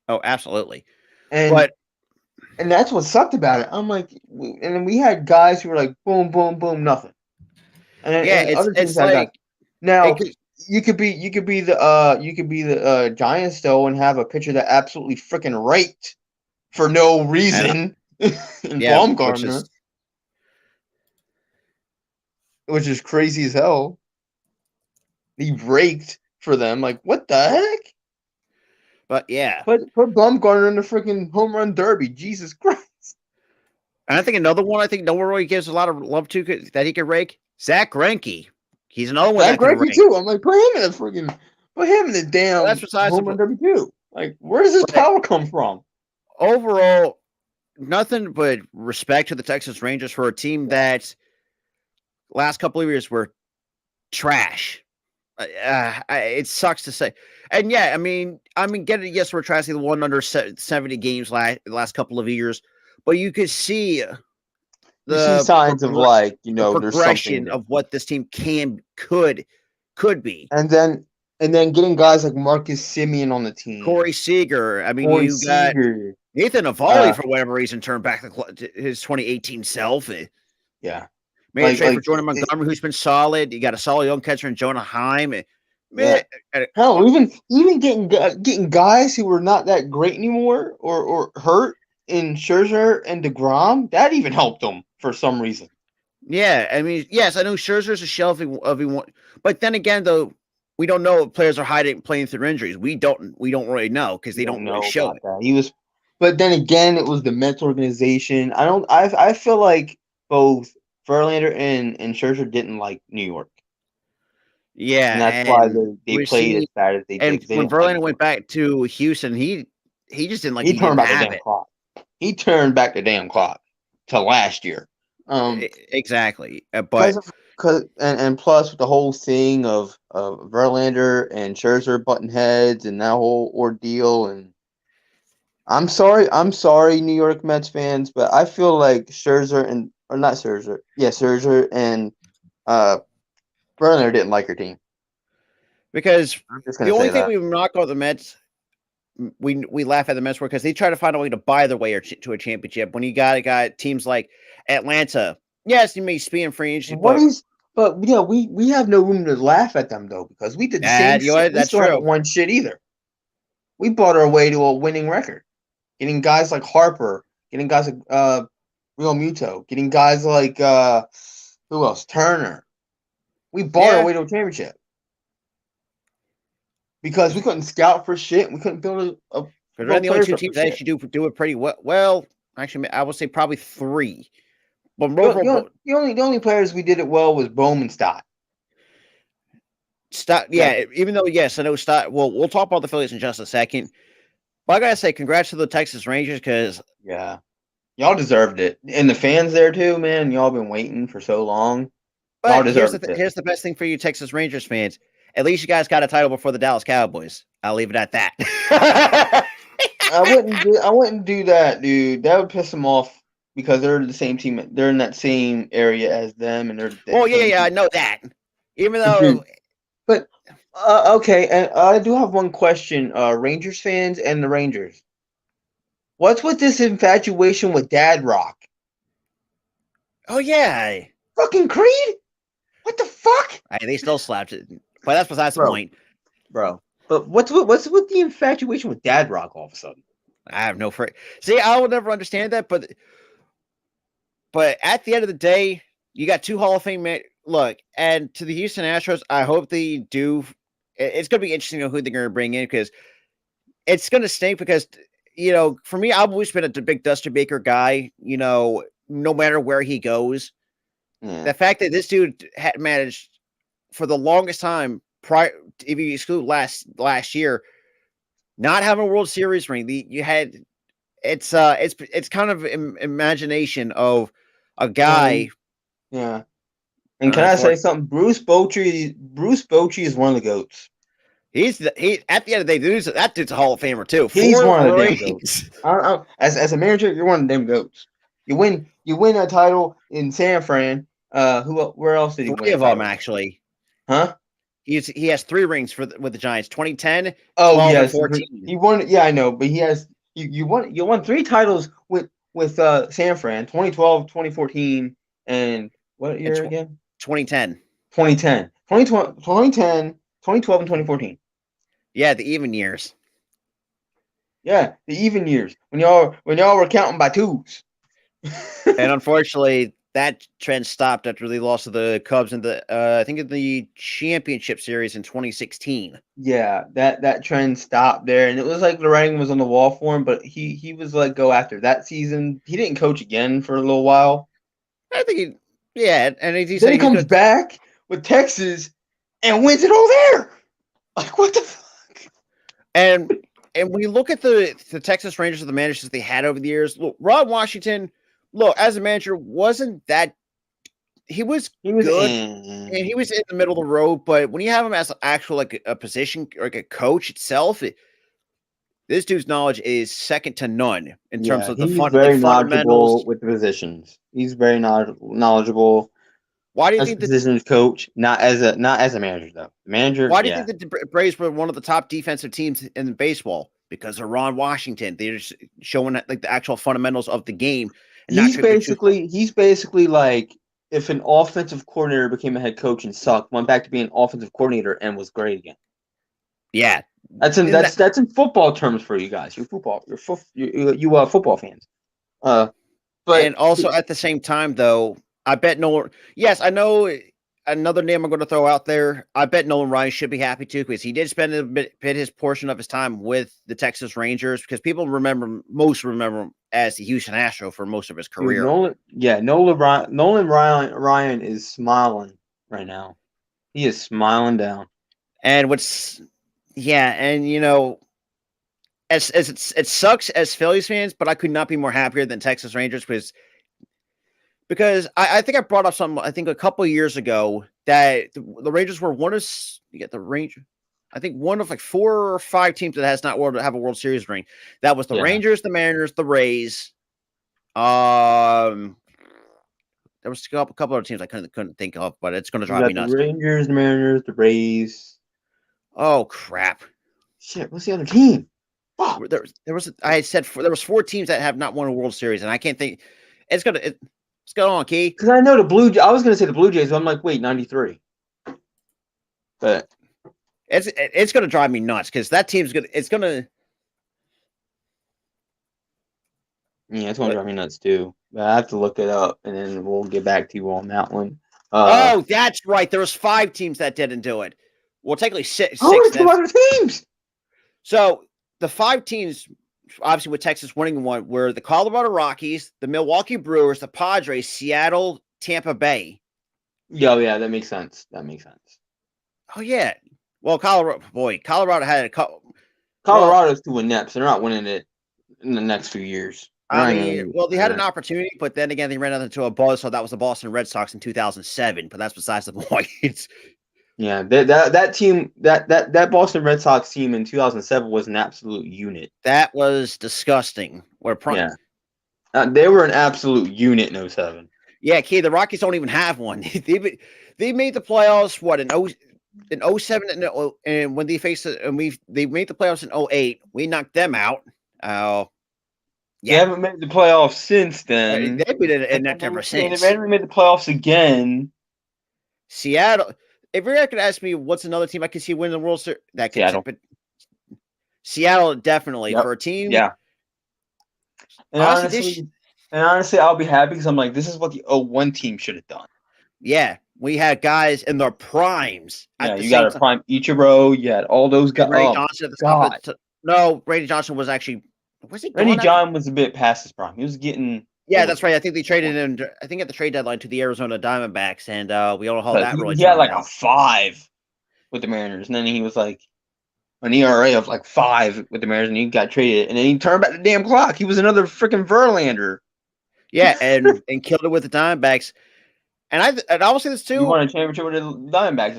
Oh, absolutely. And that's what sucked about it. I'm like, and then we had guys who were like, boom, boom, boom, nothing. And it's like now you could be the Giants though and have a pitcher that absolutely freaking raked for no reason in Baumgartner, which is crazy as hell. He raked for them. Like, what the heck? But yeah. Put Baumgartner in the freaking home run derby. Jesus Christ. And I think another one no one really gives a lot of love to that he could rake. Zach Greinke. He's another one. Zach Greinke too. I'm like, put him in the damn home run derby too. Like, where does this power come from? Overall, nothing but respect to the Texas Rangers for a team that last couple of years were trash. It sucks to say, and yeah, I mean, get it. Yes, we're trying to see the one under 70 games last couple of years, but you could see You see the signs of like, the there's something progression there. of what this team could be. And then getting guys like Marcus Simeon on the team, Corey Seager. I mean, Corey you got Seager. Nathan Avali for whatever reason turned back to his 2018 self. Yeah. Made a Like trade for like Jordan Montgomery, who's been solid. You got a solid young catcher in Jonah Heim. yeah. Man, Hell, even getting guys who were not that great anymore or hurt in Scherzer and DeGrom, that even helped them for some reason. yeah, I mean, yes, I know Scherzer's a shell of he want, but then again, though, we don't know if players are playing through injuries. We don't really know because they don't really Know show about it. that. But then again, it was the Mets organization. I feel like both Verlander and Scherzer didn't like New York, and Yeah, that's why and they we're played as seeing, bad as they did and because they when didn't like Verlander New went York. back to Houston, he just didn't like He he turned didn't back the have damn it. clock. He turned back the damn clock to last year. Exactly, Because but and plus with the whole thing of Verlander and Scherzer button heads and that whole ordeal, and I'm sorry, New York Mets fans, but I feel like Scherzer and uh Verlander didn't like your team. because I'm just the gonna only say thing that. we knock on the Mets, we laugh at the Mets because they try to find a way to buy their way to a championship. When you got teams like Atlanta, yes, you may be in free agency, What but is But yeah, we have no room to laugh at them though because we did the same you know shit. what? We That's still haven't true. won shit either. We bought our way to a winning record. Getting guys like Harper, getting guys like Real Muto, getting guys like who else? Turner. We bought our Yeah, way to a championship because we couldn't scout for shit. We couldn't build because we're build the only players two up for teams that shit. actually do it pretty well. Well, actually, I would say probably three. But The only players we did it well was Bowman Stott. Stop. That's Yeah, it. even though yes, I know. Stop. Well, we'll talk about the Phillies in just a second. But I gotta say, congrats to the Texas Rangers because Yeah. Y'all deserved it. And the fans there too, man. Y'all been waiting for so long. Y'all But deserved it. here's the best thing for you Texas Rangers fans. At least you guys got a title before the Dallas Cowboys. I'll leave it at that. I wouldn't do that, dude. That would piss them off because they're the same team. They're in that same area as them, and they're the Well, same yeah, I team. know that. Even Dude, though, but okay, and I do have one question, Rangers fans and the Rangers. What's with this infatuation with Dad Rock? oh yeah, Fucking Creed? What the fuck, they still slapped it. But that's besides the bro? point. Bro, but what's with the infatuation with Dad Rock all of a sudden? I have no free. See, I will never understand that. But at the end of the day, you got two Hall of Fame men. Look, and to the Houston Astros, I hope they do. It's going to be interesting to know who they're going to bring in because it's going to stink because, for me, I've always been a big Dusty Baker guy, no matter where he goes. Yeah, The fact that this dude had managed for the longest time, prior, if you exclude last year, not having a World Series ring, you had it's kind of imagination of a guy. yeah. And can I For say something? Bruce Bochy is one of the goats. he at the end of the day, that dude's a Hall of Famer too. He's Four one of the damn goats. rings, As a manager, you're one of the damn goats. You win a title in San Fran. Where else did he win three a of them title? actually. Huh? He has three rings with the Giants: 2010, Oh 12, and yes, 14. he won. Yeah, I know, but he has you won three titles with San Fran 2012, 2014, and what And year again? 2010. 2010. 2010, 2012, and 2014. Yeah, the even years. Yeah, the even years when y'all were counting by twos. And unfortunately, that trend stopped after they lost to the Cubs in the I think in the championship series in 2016. Yeah, that trend stopped there, and it was like the writing was on the wall for him. But he was let go after that season. He didn't coach again for a little while. I think yeah, and as you Then say, he he's comes good. back with Texas and wins it all there. Like what the fuck? And when you look at the Texas Rangers, the managers they had over the years, look, Rod Washington, look as a manager wasn't that he was He was good. And he was in the middle of the road, but when you have him as actual like a position, like a coach itself, this dude's knowledge is second to none in terms Yeah, of the he's very knowledgeable fundamentals. with the positions. He's very knowledgeable Why do you as a think that? positions coach, not as a manager though. The manager, Why do you yeah. think that the Braves were one of the top defensive teams in baseball? Because of Ron Washington. They're just showing like the actual fundamentals of the game and not He's basically like if an offensive coordinator became a head coach and sucked, went back to being an offensive coordinator and was great again. yeah. That's in football terms for you guys. You football fans. But And also at the same time, though, I bet Nolan. Yes, I know another name I'm going to throw out there. I bet Nolan Ryan should be happy too because he did spend a bit his portion of his time with the Texas Rangers because people most remember him as the Houston Astro for most of his dude, career. Nolan Ryan is smiling right now. He is smiling down. And and as it sucks as Phillies fans, but I could not be more happier than Texas Rangers because I think I brought up something I think a couple of years ago that the Rangers were I think one of like 4 or 5 teams that has not have a World Series ring. That was the Rangers, the Mariners, the Rays. There was a couple other teams I couldn't think of, but it's going to drive me nuts. The Rangers, the Mariners, the Rays. Oh crap! Shit, what's the other team? Wow. There was I said there was 4 teams that have not won a World Series, and I can't think. What's going on, Key? Because I know I was going to say the Blue Jays, but I'm like, wait, 93. But it's going to drive me nuts because that team's going to. It's going to. Yeah, it's going to drive me nuts too. But I have to look it up, and then we'll get back to you on that one. Oh, that's right. There was 5 teams that didn't do it. Well, technically 6. Oh, 2 other teams. So the 5 teams, obviously with Texas winning one, were the Colorado Rockies, the Milwaukee Brewers, the Padres, Seattle, Tampa Bay. Yeah, that makes sense. Oh yeah. Well, Colorado had a couple. Colorado's too inept. They're not winning it in the next few years. I mean, they had an opportunity, but then again, they ran out into a buzz. So that was the Boston Red Sox in 2007. But that's besides the point. Yeah, that team, that Boston Red Sox team in 2007 was an absolute unit. That was disgusting. They were an absolute unit in 2007. Yeah, Key, the Rockies don't even have one. They made the playoffs in 2007 and when they faced it, and they made the playoffs in 2008. We knocked them out. They haven't made the playoffs since then. They've been in that ever since. They made the playoffs again. Seattle. If you're going to ask me what's another team I can see winning the World Series, Seattle definitely for a team. Yeah. And honestly, I'll be happy because I'm like, this is what the 01 team should have done. Yeah, we had guys in their primes. Yeah, you got a prime Ichiro. You had all those guys. Randy Johnson at the top. No, Randy Johnson was actually. Randy John was a bit past his prime. He was getting. Yeah, that's right. I think they traded him. I think at the trade deadline to the Arizona Diamondbacks, and we all know how that really. He had like a 5 with the Mariners, and then he was like an ERA of like 5 with the Mariners, and he got traded, and then he turned back the damn clock. He was another freaking Verlander. Yeah, and killed it with the Diamondbacks. And I will say this too. You won a championship with the Diamondbacks.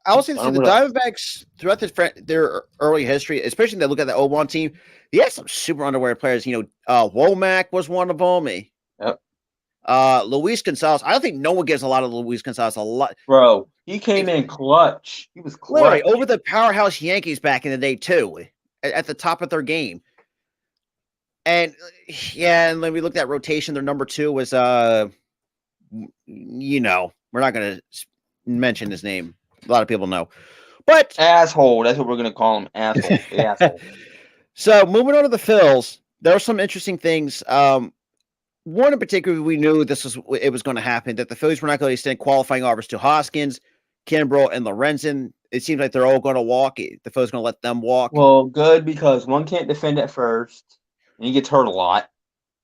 I will say this too. The Diamondbacks throughout their early history, especially when they look at the 01 team, they had some super underrated players. Womack was one of them. Yep. Luis Gonzalez. I don't think no one gives a lot of Luis Gonzalez a lot. Bro, he came in clutch. He was clutch. Literally over the powerhouse Yankees back in the day too, at the top of their game. And and when we looked at rotation, their number 2 was we're not going to mention his name. A lot of people know, but asshole. That's what we're going to call him. Asshole. Asshole. So moving on to the Phils, there are some interesting things. One in particular, we knew it was going to happen, that the Phillies were not going to extend qualifying offers to Hoskins, Kimbrel, and Lorenzen. It seems like they're all going to walk. The Phillies going to let them walk. Well, good, because one can't defend at first, and he gets hurt a lot.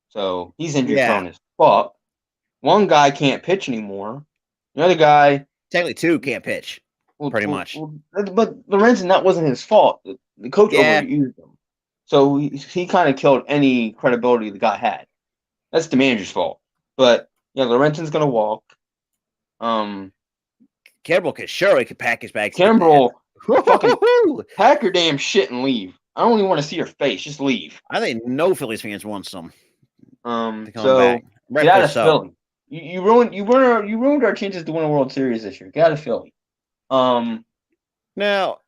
So he's injury prone as fuck. One guy can't pitch anymore. The other guy... Technically 2 can't pitch, pretty much. But Lorenzen, that wasn't his fault. The coach overused him. So he kind of killed any credibility the guy had. That's the manager's fault. But, Lorenzen's going to walk. Kimbrel could pack his bags and get the head. Kimbrel, fucking pack your damn shit and leave. I don't even want to see your face. Just leave. I think no Phillies fans want some to come So back. get Rightfully out of so. Philly. You ruined our chances to win a World Series this year. Get out of Philly. Now,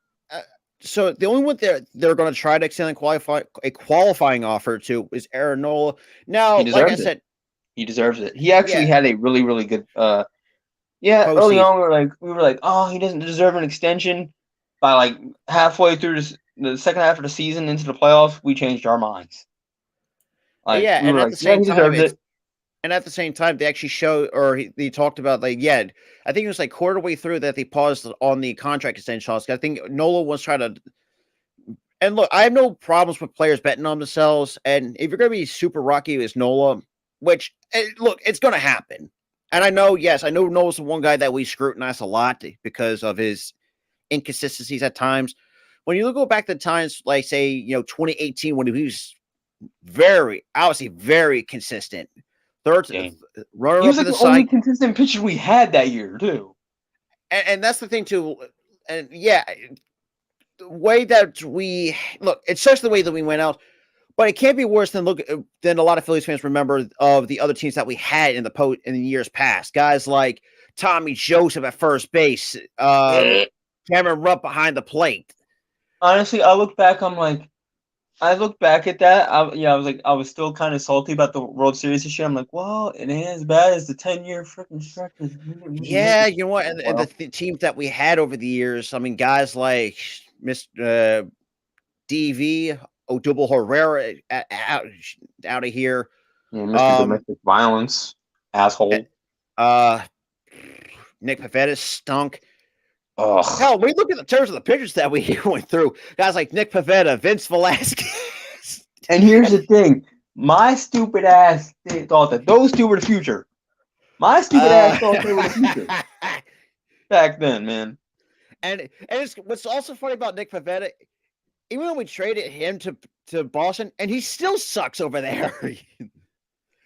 so the only one they're going to try to extend a qualifying offer to is Aaron Nola. Now, like I said, he deserves it. He actually had a really, really good. Early on we were like, oh, he doesn't deserve an extension. By like halfway through the second half of the season into the playoffs, we changed our minds. Like, yeah, we and were at like, the same he time, deserves it. And at the same time, they actually showed, or they talked about, like, I think it was like quarter way through that they paused on the contract extension. I think Nola was trying to. And look, I have no problems with players betting on themselves. And if you're going to be super rocky as Nola, which, look, it's going to happen. And I know Nola's the one guy that we scrutinize a lot because of his inconsistencies at times. When you go back to times like, say, 2018, when he was obviously very consistent. Third runner he was up like the only consistent pitcher we had that year too. And that's the thing too. And the way that it's such the way that we went out, but it can't be worse than a lot of Phillies fans remember of the other teams that we had in the years past. Guys like Tommy Joseph at first base, Cameron Rupp behind the plate. Honestly, I look back at that. I was still kind of salty about the World Series this year. I'm like, well, it ain't as bad as the 10-year freaking stretch. Yeah, you know what? And the teams that we had over the years, I mean, guys like Mr. DV, Odubel Herrera out of here. Yeah, Mr. Domestic Violence, asshole. Nick Pivetta stunk. Ugh. Hell, we look at the terms of the pitchers that we went through. Guys like Nick Pivetta, Vince Velasquez. And here's the thing. My stupid ass thought that those two were the future. My stupid ass thought they were the future. Back then, man. And what's also funny about Nick Pivetta, even when we traded him to Boston, and he still sucks over there.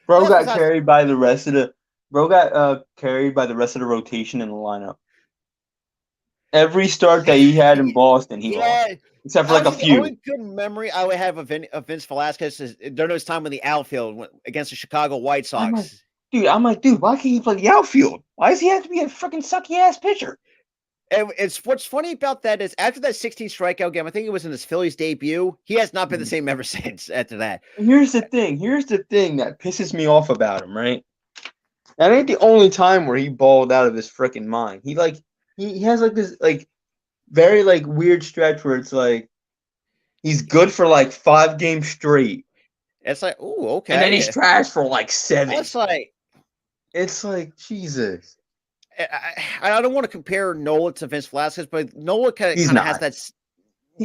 Bro got carried by the rest of the rotation in the lineup. Every start that he had in Boston, he lost. Except for like a few. The only good memory I would have of Vince Velasquez is during his time in the outfield against the Chicago White Sox. I'm like, dude, why can't he play the outfield? Why does he have to be a freaking sucky ass pitcher? And what's funny about that is after that 16 strikeout game, I think it was in his Phillies debut, he has not been the same ever since after that. Here's the thing that pisses me off about him, right? That ain't the only time where he balled out of his freaking mind. He has like this like very like weird stretch where it's like he's good for like 5 games straight. It's like, ooh, okay. And then he's trash for like 7. It's like Jesus. I don't want to compare Nola to Vince Velasquez, but Nola kind of has that.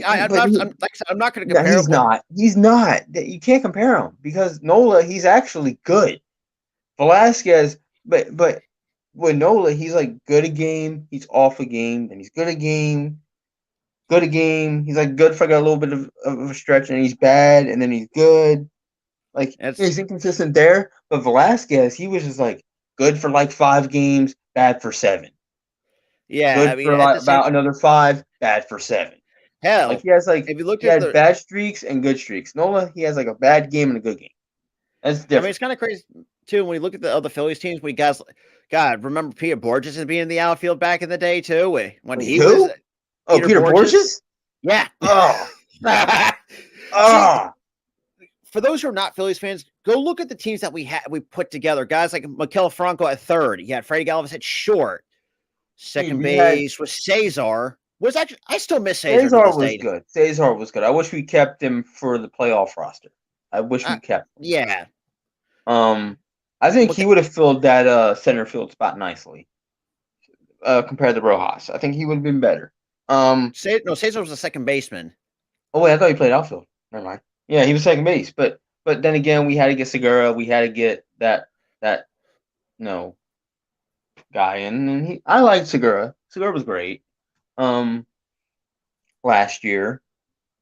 I'm not going to compare. He's not. You can't compare him because Nola, he's actually good. Velasquez, but with Nola, he's like good a game, he's off a game, then he's good a game. He's like good for like a little bit of a stretch, and he's bad, and then he's good. Like he's inconsistent there. But Velasquez, he was just like good for like 5 games, bad for 7. Yeah, good for like about another 5, bad for 7. Hell, like he has like if you look at bad streaks and good streaks. Nola, he has like a bad game and a good game. That's different. I mean, it's kind of crazy too when you look at the other Phillies teams. We guys, God, remember Peter Borges as being in the outfield back in the day too? When he was Peter Borges? Yeah. Oh. For those who are not Phillies fans, go look at the teams that we put together. Guys like Maikel Franco at third. You had Freddie Galvis at short. Second base was Cesar. I still miss Cesar. Cesar was good. Cesar was good. I wish we kept him for the playoff roster. I wish we kept him. Yeah. I think he would have filled that center field spot nicely. Compared to Rojas. I think he would have been better. Cesar was a second baseman. Oh wait, I thought he played outfield. Never mind. Yeah, he was second base, but then again, we had to get Segura. We had to get that guy in, and I liked Segura. Segura was great. Last year,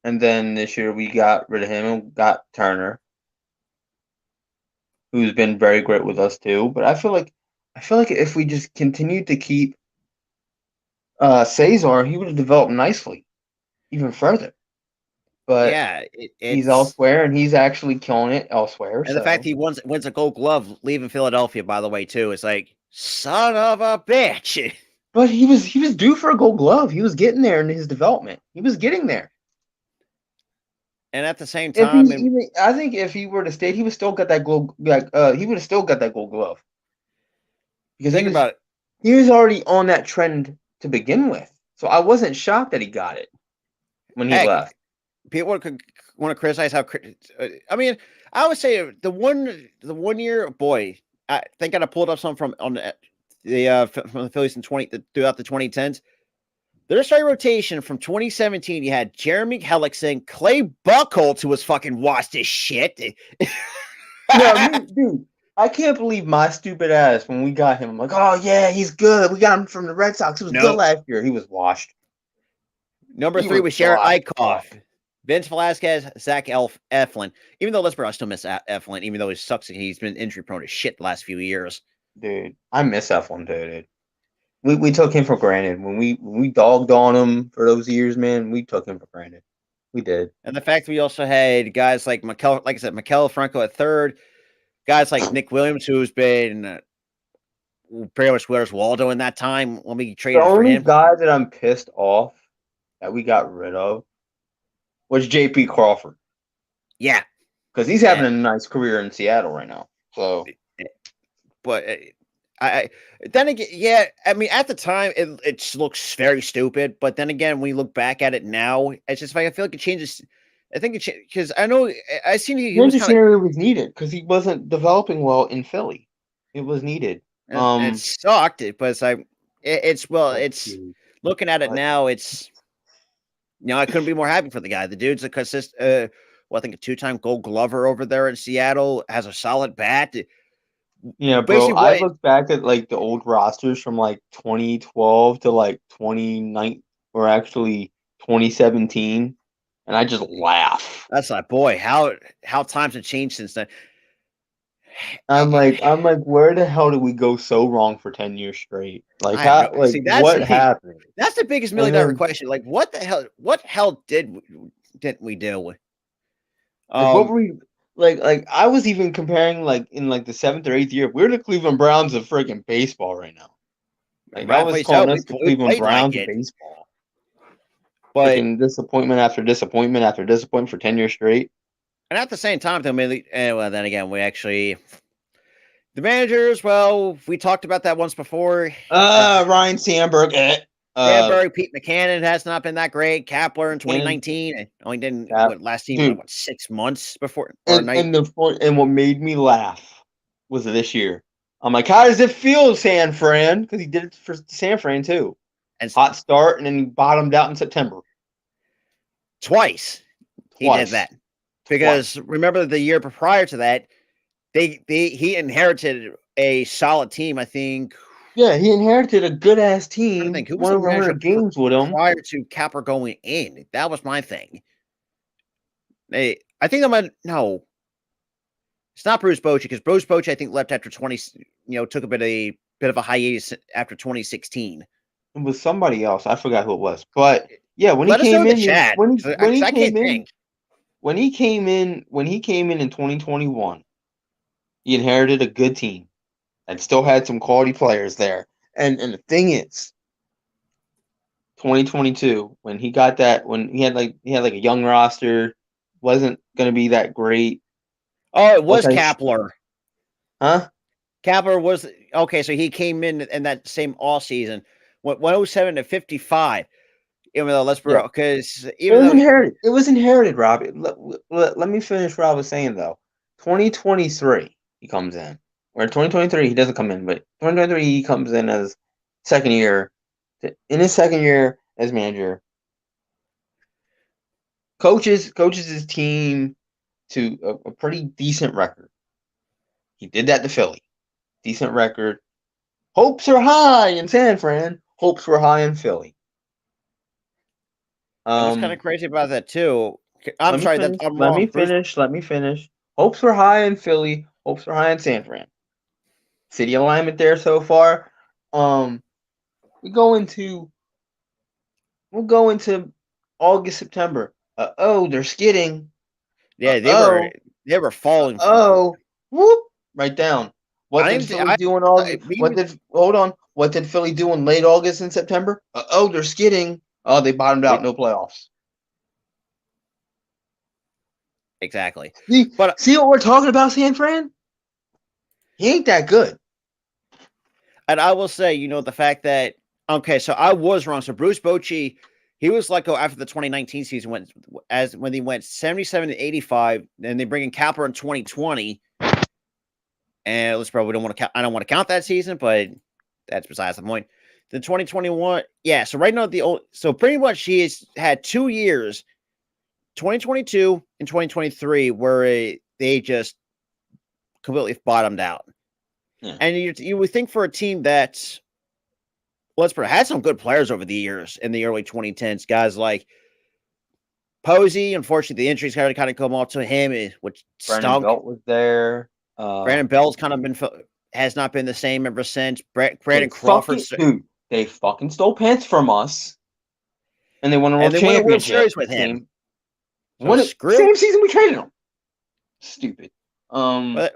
and then this year we got rid of him and got Turner, who's been very great with us too. But I feel like I feel like if we just continued to keep Cesar, he would have developed nicely, even further. But Yeah, he's it's elsewhere, and he's actually killing it elsewhere. and the fact So, he wins a Gold Glove leaving Philadelphia, by the way, too, is like son of a bitch. but he was due for a Gold Glove. He was getting there in his development. He was getting there. And at the same If he time, and even, I think if he were to stay, he would still got that gold. Like, he would have still got that Gold Glove because think about it. he was already on that trend to begin with. So I wasn't shocked that he got it when he Heck, left. people could want to criticize how. I mean, I would say the one year, boy, I think I pulled up something from on from the Phillies in throughout the 2010s. Their starting rotation from 2017, you had Jeremy Hellickson, Clay Buchholz, who was fucking washed as shit. No, dude, I can't believe my stupid ass when we got him. I'm like, oh yeah, he's good. We got him from the Red Sox. He was good Nope. last year. He was washed. Number He 3 was was Sharon washed. Eichhoff, Vince Velasquez, Zach Eflin. Even though, let's be honest, I still miss Eflin, even though he sucks. He's been injury prone as shit the last few years. Dude, I miss F1 too, dude. We took him for granted when we dogged on him for those years, man. We took him for granted. We did. And the fact we also had guys like like I said, Mikel Franco at third, guys like Nick Williams, who's been pretty much Where's Waldo in that time when we The traded for only him. guy that I'm pissed off that we got rid of was J.P. Crawford Yeah. because he's having a nice career in Seattle right now. So, but I then again, yeah, I mean, at the time, it looks very stupid. But then again, when you look back at it now, it's just like I feel like it changes. I think it because I know I seen he was change of kind of scenery was needed because he wasn't developing well in Philly. It was needed. it sucked, but it's like But, it's dude, looking at it but now, it's I couldn't be more happy for the guy. The dude's a well, I think a 2-time Gold Glover over there in Seattle, has a solid bat. yeah, bro. Basically, I what look back at like the old rosters from like 2012 to like 2019 or actually 2017, and I just laugh. that's like, boy, how times have changed since then. I'm like, where the hell did we go so wrong for 10 years straight? Like I have no how, like see. what happened? That's the biggest And $1,000,000 then question. Like, what the hell? What hell didn't we do? like what Um, were we like I was even comparing like in like the 7th or 8th year, we're the Cleveland Browns of freaking baseball right now. Like I was rightfully so. calling us the We Cleveland played like Browns of it, baseball. but Freaking disappointment after disappointment after disappointment for 10 years straight. and at the same time, though, well, then again, we actually the managers. Well, we talked about that once before. Ryan Sandberg. Danbury, Pete McCannon has not been that great. Kapler in Cannon 2019 only didn't Cap. last team Dude, what 6 months before or and night and the point and what made me laugh was this year. I'm like, how does it feel, San Fran? Because he did it for San Fran too. and Hot start and then he bottomed out in September twice he did twice. that because remember the year prior to that he inherited a solid team. I think. Yeah, he inherited a good ass I team, think who was won the over manager 100 games with him. prior to Capper going in. That was my thing. I think I'm no. It's not Bruce Bochy because Bruce Bochy I think left after 20. Took a bit of a hiatus after 2016. It was somebody else. I forgot who it was. But yeah, when he Let us know came in the in, chat when because he I can't came in, think. when he came in 2021, he inherited a good team and still had some quality players there. And the thing is, 2022 when he got that when he had like a young roster, wasn't gonna be that great. Oh, it was Okay, Kapler. huh? Kapler was okay. So he came in that same all season, went 107 to 55. Even though let's Yeah, because it even was though inherited. It was inherited, Rob. Let me finish what I was saying though. 2023 he comes in, or 2023 he doesn't come in, but 2023 he comes in as second year. In his second year as manager, coaches his team to a pretty decent record. He did that to Philly. Decent record. Hopes are high in San Fran. Hopes were high in Philly. and what's kind of crazy about that too. I'm Let me sorry that finish. I'm Let me wrong. Bruce finish. Let me finish. Hopes were high in Philly. Hopes were high in San Fran. city alignment there so far. We go into we'll go into August, September. They're skidding. Yeah, Oh, they were falling. whoop, right down. What I did didn't think Philly do in August? What did Philly do in late August and September? They're skidding. Oh, they bottomed out. No playoffs. exactly. See, But see what we're talking about, San Fran? He ain't that good. and I will say, the fact that okay, so I was wrong. So Bruce Bochy, he was let go after the 2019 season when they went 77 to 85, and they bring in Kapler in 2020. And let's probably don't want to count. I don't want to count that season, but that's besides the point. The 2021, yeah. So right now so pretty much she has had 2 years, 2022 and 2023, where they just completely bottomed out. Yeah. And you would think for a team that, let's put it, had some good players over the years in the early 2010s, guys like Posey. Unfortunately, the injuries kind of come off to him, which Brandon stunk. Belt was there. Brandon Bell's kind of has not been the same ever since. Brandon Crawford, They fucking stole pants from us, and they won a and world they won a World championship. Series with him. So What screw. same season we traded him. Stupid. But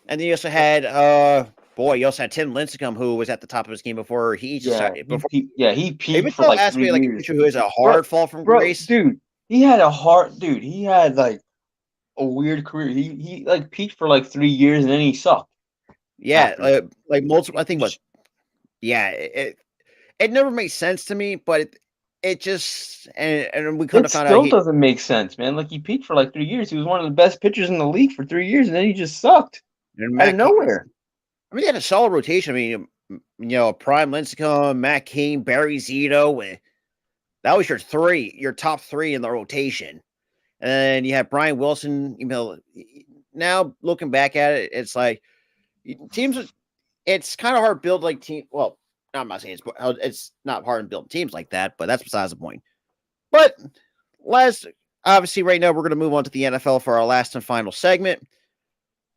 and then you also had you also had Tim Lincecum, who was at the top of his game before he just started. He Even peaked for though like asked 3 me like a years. pitcher who is a hard fall from grace, Dude, he had a hard dude. He had like a weird career. He like peaked for like 3 years and then he sucked. yeah, like multiple. I think yeah, it never makes sense to me, but it just and we kind It of found out still doesn't make sense, man. Like he peaked for like 3 years. He was one of the best pitchers in the league for 3 years, and then he just sucked out of nowhere. I mean, they had a solid rotation. I mean, Prime Lincecum, Matt King, Barry Zito. That was your top three in the rotation. And then you have Brian Wilson. Now looking back at it, it's like teams. It's kind of hard to build like team. Well, I'm not saying it's not hard to build teams like that, but that's besides the point. But obviously, right now we're going to move on to the NFL for our last and final segment.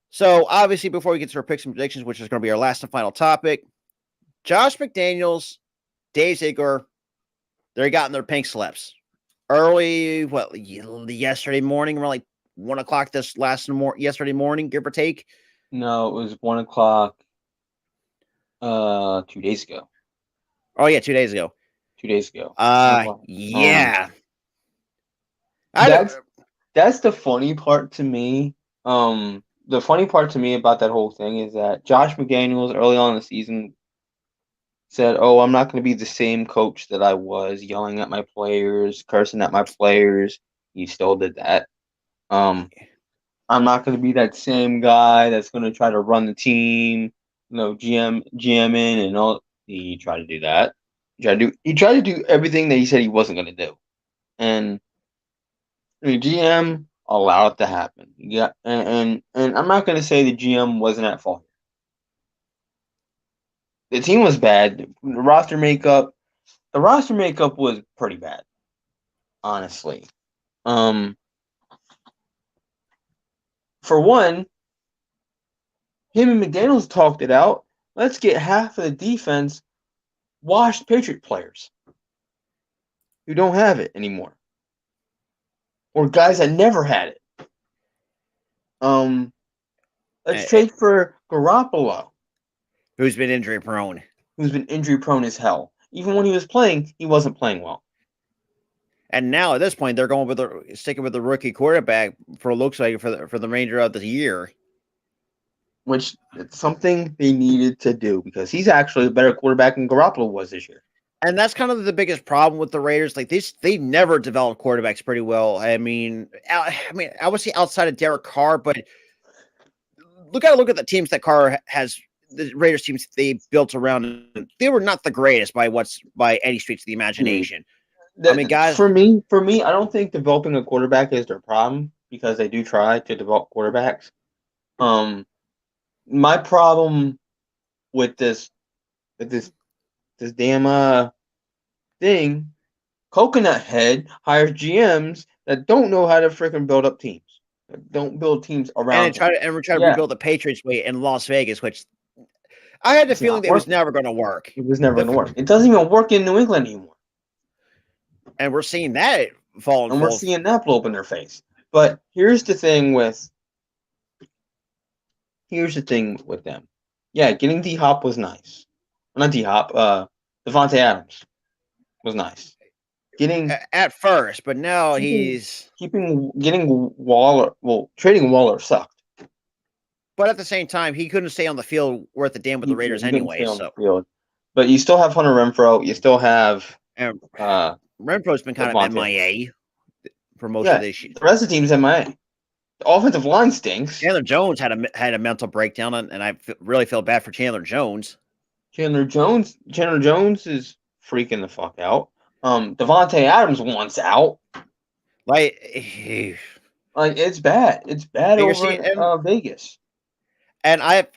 So, obviously, before we get to our picks and predictions, which is going to be our last and final topic, Josh McDaniels, Dave Ziegler, they got in their pink slips early. Yesterday morning, around like 1:00 yesterday morning, give or take. No, it was 1:00. 2 days ago. Oh yeah, 2 days ago. 2 days ago. Yeah. That's the funny part to me. The funny part to me about that whole thing is that Josh McDaniels early on in the season said, "Oh, I'm not going to be the same coach that I was, yelling at my players, cursing at my players." He still did that. I'm not going to be that same guy that's going to try to run the team, GMing and all. He tried to do that. He tried to do everything that he said he wasn't going to do, and the GM allowed it to happen. Yeah, and I'm not going to say the GM wasn't at fault. The team was bad. The roster makeup was pretty bad, honestly. For one, him and McDaniels talked it out. Let's get half of the defense washed Patriot players who don't have it anymore, or guys that never had it. Let's trade for Garoppolo, who's been injury prone. Who's been injury prone as hell. Even when he was playing, he wasn't playing well. And now at this point, they're sticking with the rookie quarterback for looks like for the remainder of the year. Which it's something they needed to do because he's actually a better quarterback than Garoppolo was this year. And that's kind of the biggest problem with the Raiders. Like they never developed quarterbacks pretty well. I mean, I would say outside of Derek Carr, but look at the teams that Carr has. The Raiders teams they built around. They were not the greatest by any stretch of the imagination. I mean, guys. For me, I don't think developing a quarterback is their problem because they do try to develop quarterbacks. My problem with this damn thing, Coconut Head hires GMs that don't know how to freaking build up teams. Don't build teams around. And we're trying to rebuild the Patriots way in Las Vegas, which I had the It's feeling not that it was working. never going to work. It was never The, going to work. It doesn't even work in New England anymore. and we're seeing that fall in And we're full. seeing that blow up in their face. But here's the thing with them. Yeah, getting D Hop was nice. Not D Hop, Devontae Adams was nice. Getting At first, but now keeping he's. getting Waller. Well, trading Waller sucked. But at the same time, he couldn't stay on the field worth a damn with the Raiders He couldn't stay anyway. on the So, field. But you still have Hunter Renfro. You still have and Renfro's been kind of Devontae. MIA for most of Yeah, this year. the rest of the team's MIA. The offensive line stinks. Chandler Jones had a mental breakdown, and I really feel bad for Chandler Jones. Chandler Jones is freaking the fuck out. Devontae Adams wants out. Like it's bad. It's bad over in Vegas. And I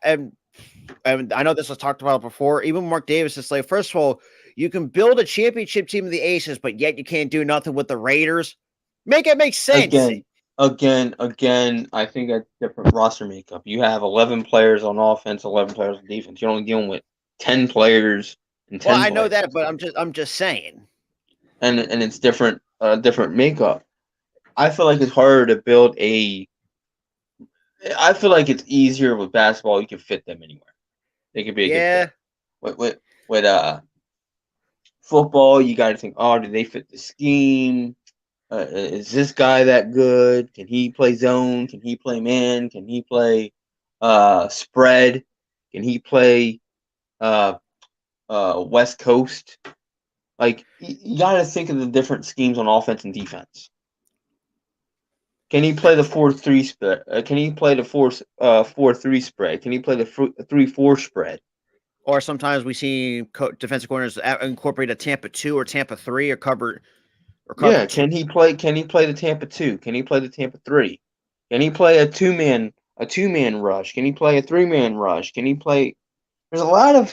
know this was talked about before. Even Mark Davis is like, first of all, you can build a championship team of the Aces, but yet you can't do nothing with the Raiders. Make it make sense. Again, I think that's different roster makeup. You have 11 players on offense, 11 players on defense. You're only dealing with 10 players and 10 Well, I know players. that, but I'm just saying. And it's different makeup. I feel like it's harder to build I feel like it's easier with basketball. You can fit them anywhere. They could be a good fit. With football, you got to think, oh, do they fit the scheme? Is this guy that good? Can he play zone? Can he play man? Can he play spread? Can he play West Coast? Like, you got to think of the different schemes on offense and defense. Can he play the 4-3 spread? Can he play the 4-3 spread? Can he play the 3-4 spread? Or sometimes we see defensive corners incorporate a Tampa 2 or Tampa 3 or cover. Yeah, can he play the Tampa 2? Can he play the Tampa 3? Can he play a two-man rush? Can he play a three-man rush? Can he play There's a lot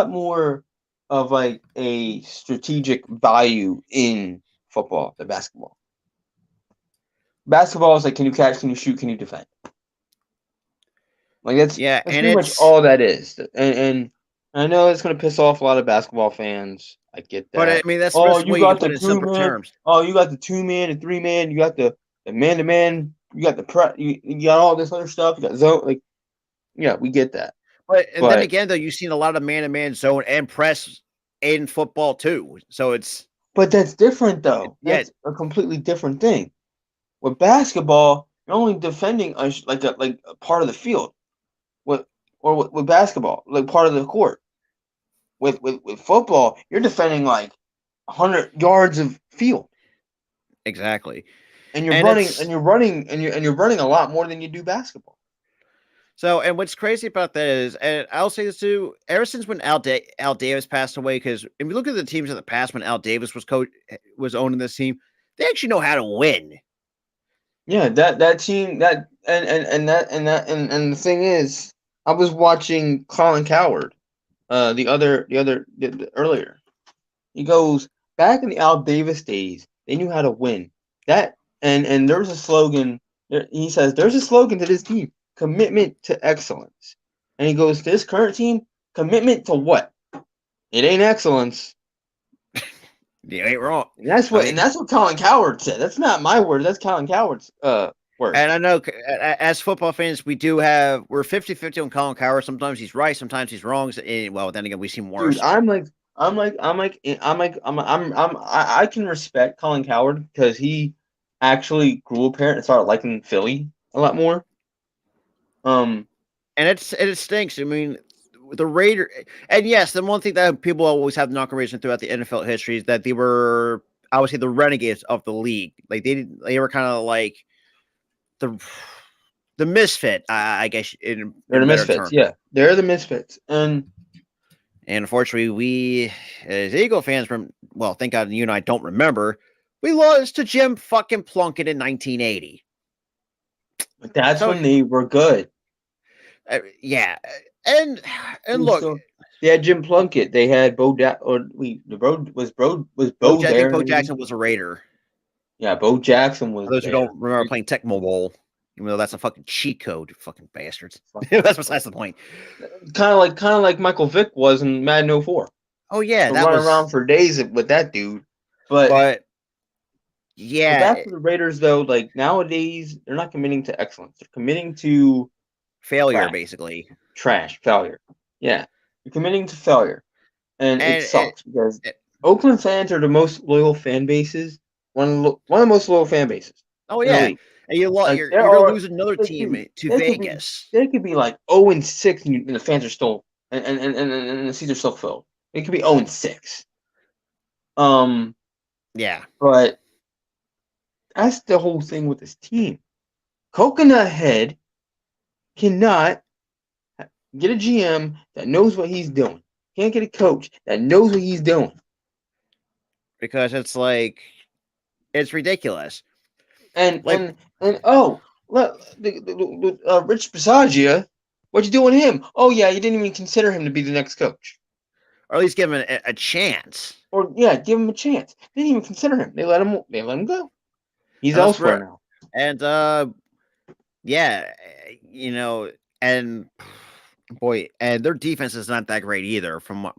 more of like a strategic value in football than basketball. Basketball is like, can you catch, can you shoot, can you defend? Like that's pretty much all that is. And I know it's gonna piss off a lot of basketball fans. I get that. But I mean, that's you got the 2-man. Oh, you got the 2-man and 3-man. You got the man-to-man. You got the you got all this other stuff. You got zone. Like, yeah, we get that. But then again, though, you've seen a lot of man-to-man zone and press in football too. So it's. But that's different, though. That's a completely different thing. With basketball, you're only defending a part of the field. With basketball, like part of the court. With football, you're defending like 100 yards of field. Exactly. And you're running a lot more than you do basketball. So, and what's crazy about that is, and I'll say this too, ever since when Al Davis passed away, because if you look at the teams in the past when Al Davis was owning this team, they actually know how to win. Yeah, that team and the thing is, I was watching Colin Cowherd earlier. He goes, back in the Al Davis days, they knew how to win. That and there's a slogan. He says there's a slogan to this team: commitment to excellence. And he goes, this current team, commitment to what? It ain't excellence. You ain't wrong. And that's what Colin Cowherd said. That's not my word. That's Colin Cowherd's word. And I know, as football fans, we're 50-50 on Colin Cowherd. Sometimes he's right, sometimes he's wrong. Well, then again, we see more. Dude, I can respect Colin Cowherd because he actually grew a pair and started liking Philly a lot more. And it stinks. I mean, the Raiders, and yes, the one thing that people always have the knock-on throughout the NFL history is that they were obviously the renegades of the league. Like they were kind of like the misfit, I guess. They're the misfits. Term. Yeah, they're the misfits, and unfortunately, we as Eagle fans, thank God you and I don't remember, we lost to Jim fucking Plunkett in 1980. But that's when they were good. Yeah, and look, they had Jim Plunkett. They had Bo Jackson. Bo Jackson was a Raider. Yeah, Bo Jackson was. For those who don't remember playing Tecmo Bowl. Even though that's a fucking cheat code, you fucking bastards. That's besides the point. Kind of like Michael Vick was in Madden 04. Oh yeah, So that running was. around for days with that dude. But yeah, back to the Raiders though, like nowadays they're not committing to excellence. They're committing to failure, basically. Failure. Yeah, you're committing to failure, and it sucks because Oakland fans are the most loyal fan bases. One of the most loyal fan bases. Oh in the yeah, league. and you're Like, gonna lose another team to they Vegas. They could be like 0-6, and the fans are still and the seats are still filled. It could be 0-6. Yeah, But that's the whole thing with this team. Coconut Head cannot get a GM that knows what he's doing. Can't get a coach that knows what he's doing. Because it's like it's ridiculous. And oh, look, Rich Bisaggia, what you doing with him? Oh yeah, you didn't even consider him to be the next coach, or at least give him a chance. Or yeah, give him a chance. They didn't even consider him. They let him go. He's elsewhere now. And yeah, and boy, and their defense is not that great either. From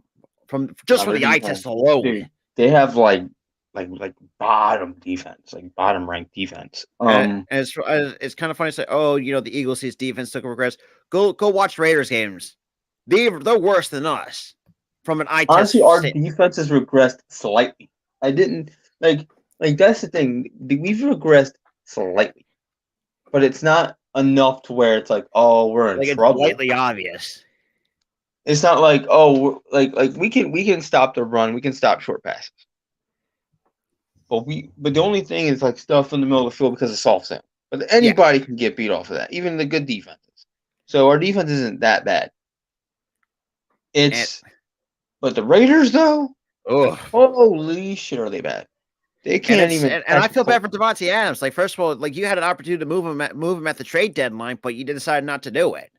just from the eye test alone, dude, they have like bottom defense, like bottom ranked defense. And it's kind of funny to say, oh, the Eagles' defense took a regress. Go watch Raiders games. They're worse than us from an eye test. Honestly, our defense has regressed slightly. I didn't like that's the thing. We've regressed slightly, but it's not enough to where it's like, oh, we're in trouble. It's slightly obvious. It's not like, oh, like we can stop the run, we can stop short passes. But the only thing is like stuff in the middle of the field because of soft zone. But anybody can get beat off of that, even the good defenses. So our defense isn't that bad. But the Raiders though, holy shit, are they bad? They can't even. And I feel bad for Davante Adams. Like, first of all, like you had an opportunity to move him at the trade deadline, but you decided not to do it.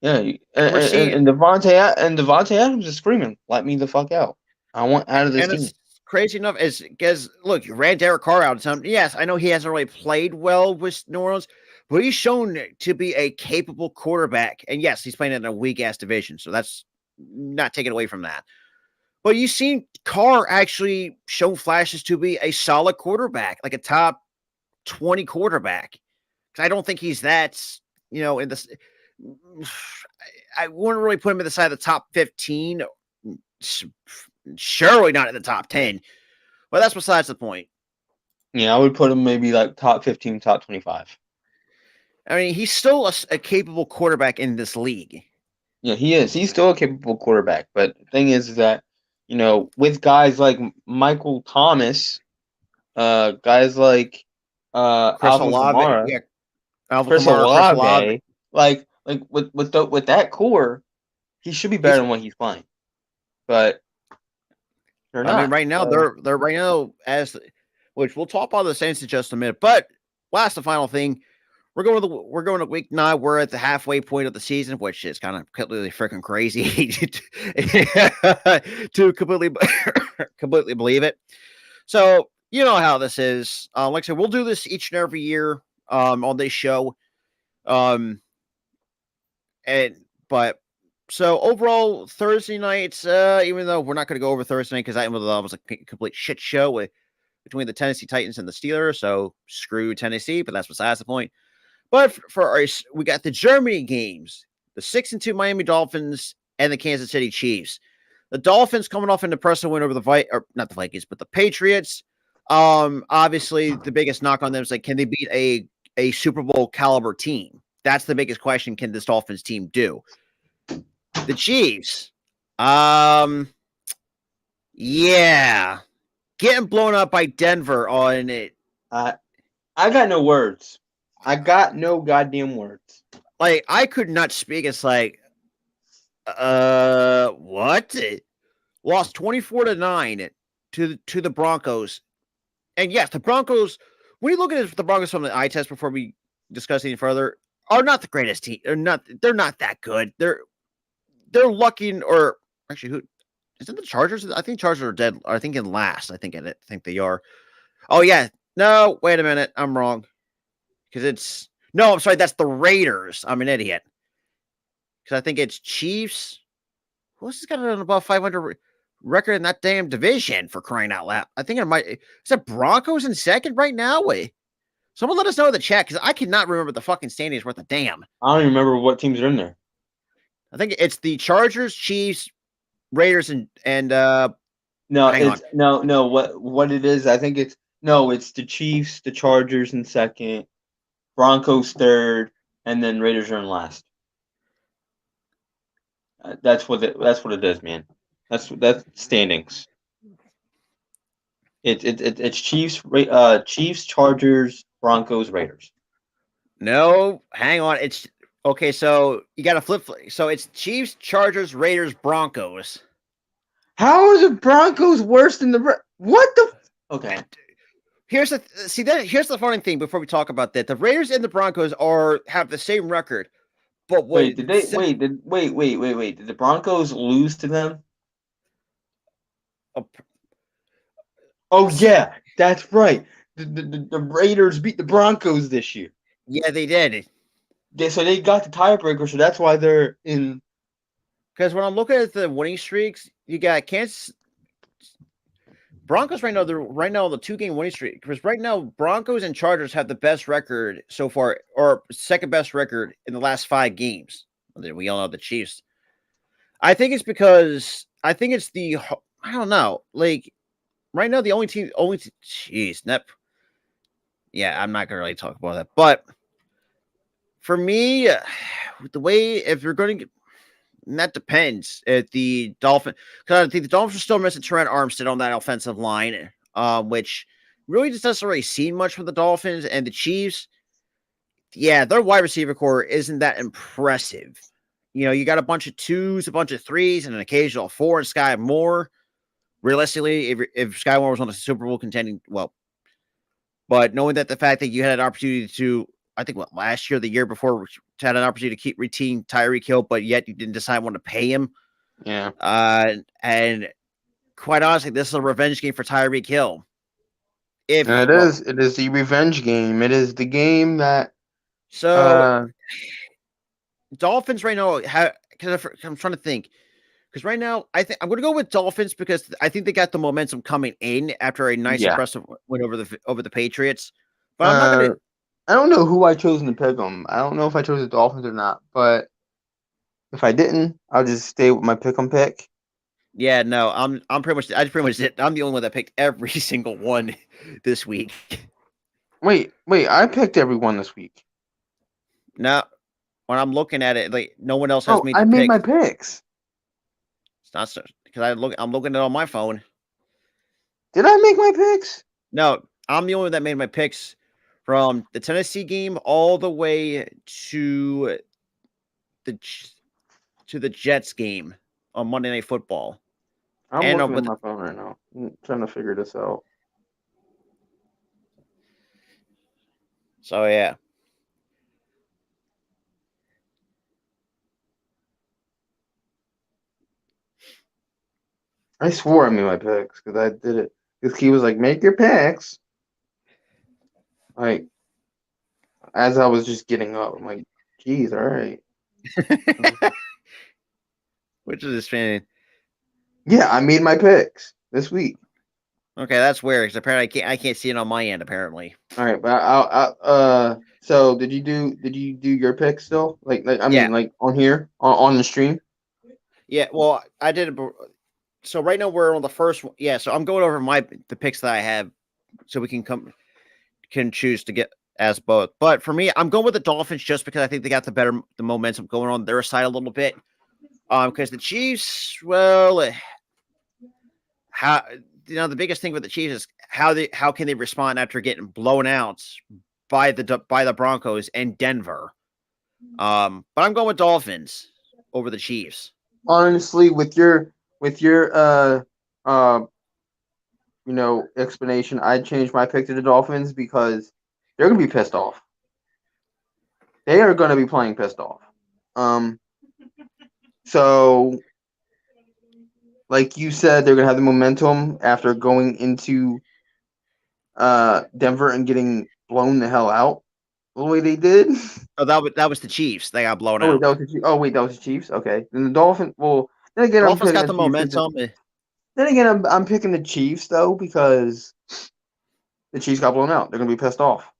Yeah, and Davante Adams is screaming, "Let me the fuck out! I want out of this team." It's crazy enough is because look, you ran Derek Carr out. Yes, I know he hasn't really played well with New Orleans, but he's shown to be a capable quarterback. And yes, he's playing in a weak ass division, so that's not taken away from that. But you've seen Carr actually show flashes to be a solid quarterback, like a top 20 quarterback. Because I don't think he's that, in this. I wouldn't really put him in the side of the top 15. Surely not in the top 10. But that's besides the point. Yeah, I would put him maybe like top 15, top 25. I mean, he's still a capable quarterback in this league. Yeah, he is. He's still a capable quarterback. But the thing is that, with guys like Michael Thomas, guys like Alvin Kamara, Chris Olave, like with that core, he should be better than what he's playing. But they're not. I mean, right now they're right now which we'll talk about the Saints in just a minute. But last and final thing, we're going to week 9. We're at the halfway point of the season, which is kind of completely freaking crazy to completely believe it. So you know how this is. Like I said, we'll do this each and every year on this show. So overall Thursday nights, even though we're not going to go over Thursday night because that was a complete shit show between the Tennessee Titans and the Steelers. So screw Tennessee, but that's besides the point. But we got the Germany games, the 6-2 Miami Dolphins and the Kansas City Chiefs. The Dolphins coming off an impressive win over not the Vikings, but the Patriots. Obviously, the biggest knock on them is like, can they beat a Super Bowl caliber team? That's the biggest question. Can this Dolphins team do? The Chiefs, yeah, getting blown up by Denver on it. I got no words. I got no goddamn words. Like, I could not speak. It's like, what? Lost 24-9 to the Broncos. And yes, the Broncos, when you look at the Broncos from the eye test before we discuss any further, are not the greatest team. They're not that good. They're lucky, or actually, who isn't the Chargers? I think Chargers are dead. I think in last. I think they are. Oh yeah. No, wait a minute. I'm wrong. Because it's No, I'm sorry. That's the Raiders. I'm an idiot. Because I think it's Chiefs. Who else has got an above 500 record in that damn division for crying out loud? I think it might. Is it Broncos in second right now? Wait. Someone let us know in the chat because I cannot remember the fucking standings worth a damn. I don't even remember what teams are in there. I think it's the Chargers, Chiefs, Raiders, and No, hang on. it's no. What it is? I think it's no. It's the Chiefs, the Chargers in second, Broncos third, and then Raiders are in last. That's what it is, man. That's standings. It's Chiefs, Chargers, Broncos, Raiders. No, hang on. It's okay. So you got to flip. So it's Chiefs, Chargers, Raiders, Broncos. How are the Broncos worse than the what the? Okay. Here's the funny thing. Before we talk about that, the Raiders and the Broncos have the same record. But wait, did they wait? Did the Broncos lose to them? Oh yeah, that's right. The Raiders beat the Broncos this year. Yeah, they did. So they got the tiebreaker, so that's why they're in. Because when I'm looking at the winning streaks, you got Kansas Broncos right now. They're right now on the 2-game winning streak. Because right now, Broncos and Chargers have the best record so far, or second best record in the last 5 games. We all know the Chiefs. I think it's because I don't know. Like right now, the jeez, yeah, I'm not gonna really talk about that. But for me, the way if you're going to, that depends. If the Dolphins, because I think the Dolphins are still missing Trent Armstead on that offensive line, which really just doesn't really see much from the Dolphins and the Chiefs. Yeah, their wide receiver core isn't that impressive. You know, you got a bunch of 2s, a bunch of 3s, and an occasional 4 and Sky Moore. Realistically, if Sky Moore was on a Super Bowl contending, well, but knowing that the fact that you had an opportunity to, I think last year, the year before, had an opportunity to keep retain Tyreek Hill, but yet you didn't decide when to pay him. Yeah. And quite honestly, this is a revenge game for Tyreek Hill. It is the revenge game. It is the game that. So Dolphins right now, because I'm trying to think. Because right now, I think I'm going to go with Dolphins because I think they got the momentum coming in after a nice, impressive win over the Patriots. But I'm not going to. I don't know who I chose in the pick 'em. I don't know if I chose the Dolphins or not. But if I didn't, I'll just stay with my pick 'em pick. Yeah, no, I'm pretty much it. I'm the only one that picked every single one this week. Wait, I picked everyone this week. No, when I'm looking at it, like no one else has made. I made my picks. It's not because I'm looking at it on my phone. Did I make my picks? No, I'm the only one that made my picks from the Tennessee game all the way to the Jets game on Monday Night Football. I'm looking at my phone right now. I'm trying to figure this out. So yeah. I swore I made my picks because I did it. Because he was like, "Make your picks." Like, as I was just getting up, I'm like, "Geez, all right." Which is this fan? Yeah, I made my picks this week. Okay, that's weird because apparently I can't see it on my end. Apparently. All right, but so did you do your picks still? Like I mean, like on here on the stream? Yeah, well, I did it. So right now we're on the first one. Yeah, so I'm going over the picks that I have, so we can choose to get as both. But for me, I'm going with the Dolphins just because I think they got the momentum going on their side a little bit. Because the Chiefs, well, the biggest thing with the Chiefs is how can they respond after getting blown out by the Broncos and Denver. But I'm going with Dolphins over the Chiefs. Honestly, with your explanation, I'd change my pick to the Dolphins because they're gonna be pissed off. They are gonna be playing pissed off. So like you said, they're gonna have the momentum after going into Denver and getting blown the hell out. the way they did. Oh, that was the Chiefs. They got blown Oh wait, out. that was the Chiefs. Oh wait, that was the Chiefs. Okay, then the Dolphins. Well, then again, I'm Dolphins picking got the the Chiefs. momentum. Then again, I'm picking the Chiefs though because the Chiefs got blown out. They're gonna be pissed off.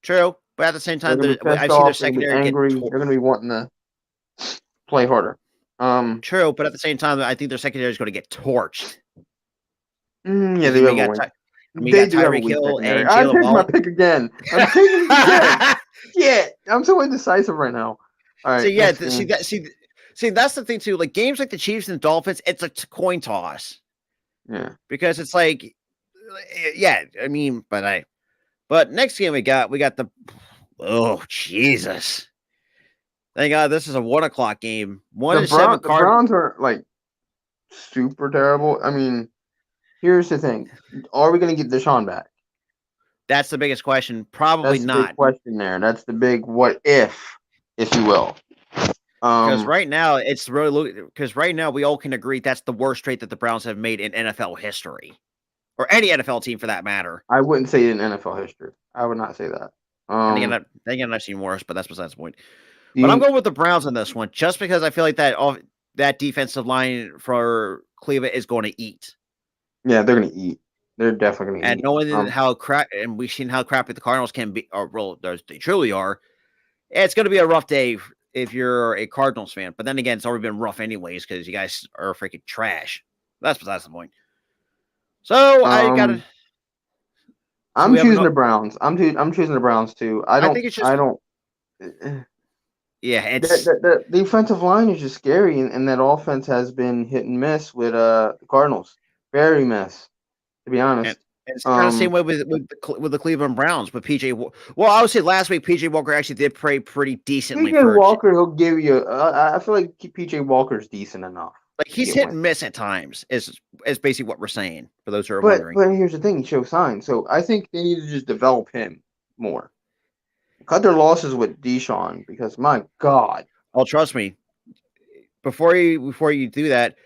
True, but at the same They're time, gonna be pissed I've seen their off. They're gonna be secondary get angry. They're gonna be wanting to play harder. true, but at the same time, I think their secondary is going to get torched. Yeah, they have a win. You They got do have a Tyreek weak Hill secondary. and I'm Jalen taking my Waddle. pick again. I'm taking it again. Yeah, I'm so indecisive right now. All right, So yeah, next game. see that's the thing too. Like games like the Chiefs and Dolphins, it's a coin toss Yeah, because it's like, yeah, I mean, but next game we got the oh Jesus. Thank God this is a 1 o'clock game. 1-7 The card. Browns are like super terrible. I mean, here's the thing: are we gonna get Deshaun back? That's the biggest question. Probably That's the big not. question there. That's the big what if you will. Because Um, right now it's really because right now we all can agree that's the worst trade that the Browns have made in NFL history. Or any NFL team for that matter. I wouldn't say in NFL history. I would not say that. And again, I've seen worse, but that's besides the point. But I'm The going with the Browns on this one, just because I feel like that defensive line for Cleveland is going to eat. yeah, they're gonna eat. They're definitely gonna And eat. knowing how and we've seen how crappy the Cardinals can be, or well, they truly are. It's going to be a rough day if you're a Cardinals fan. But then again, it's already been rough anyways because you guys are freaking trash. That's besides the point. So I got to. So I'm we have choosing enough. the Browns. I'm choosing the Browns too. I think it's just. I don't. Yeah, it's The defensive line is just scary, and that offense has been hit and miss with the Cardinals. Very miss, to be and honest. it's kind of the same way with the Cleveland Browns with PJ. Well, I would say last week PJ Walker actually did play pretty decently PJ for. Walker, he'll give you. I feel like PJ Walker's decent enough Like to he's get hit wins. and miss at times. Is basically what we're saying for those who are But wondering. here's the thing: he shows signs. So I think they need to just develop him more. Cut their losses with Deshaun because my God. Oh, trust me. Before you do that,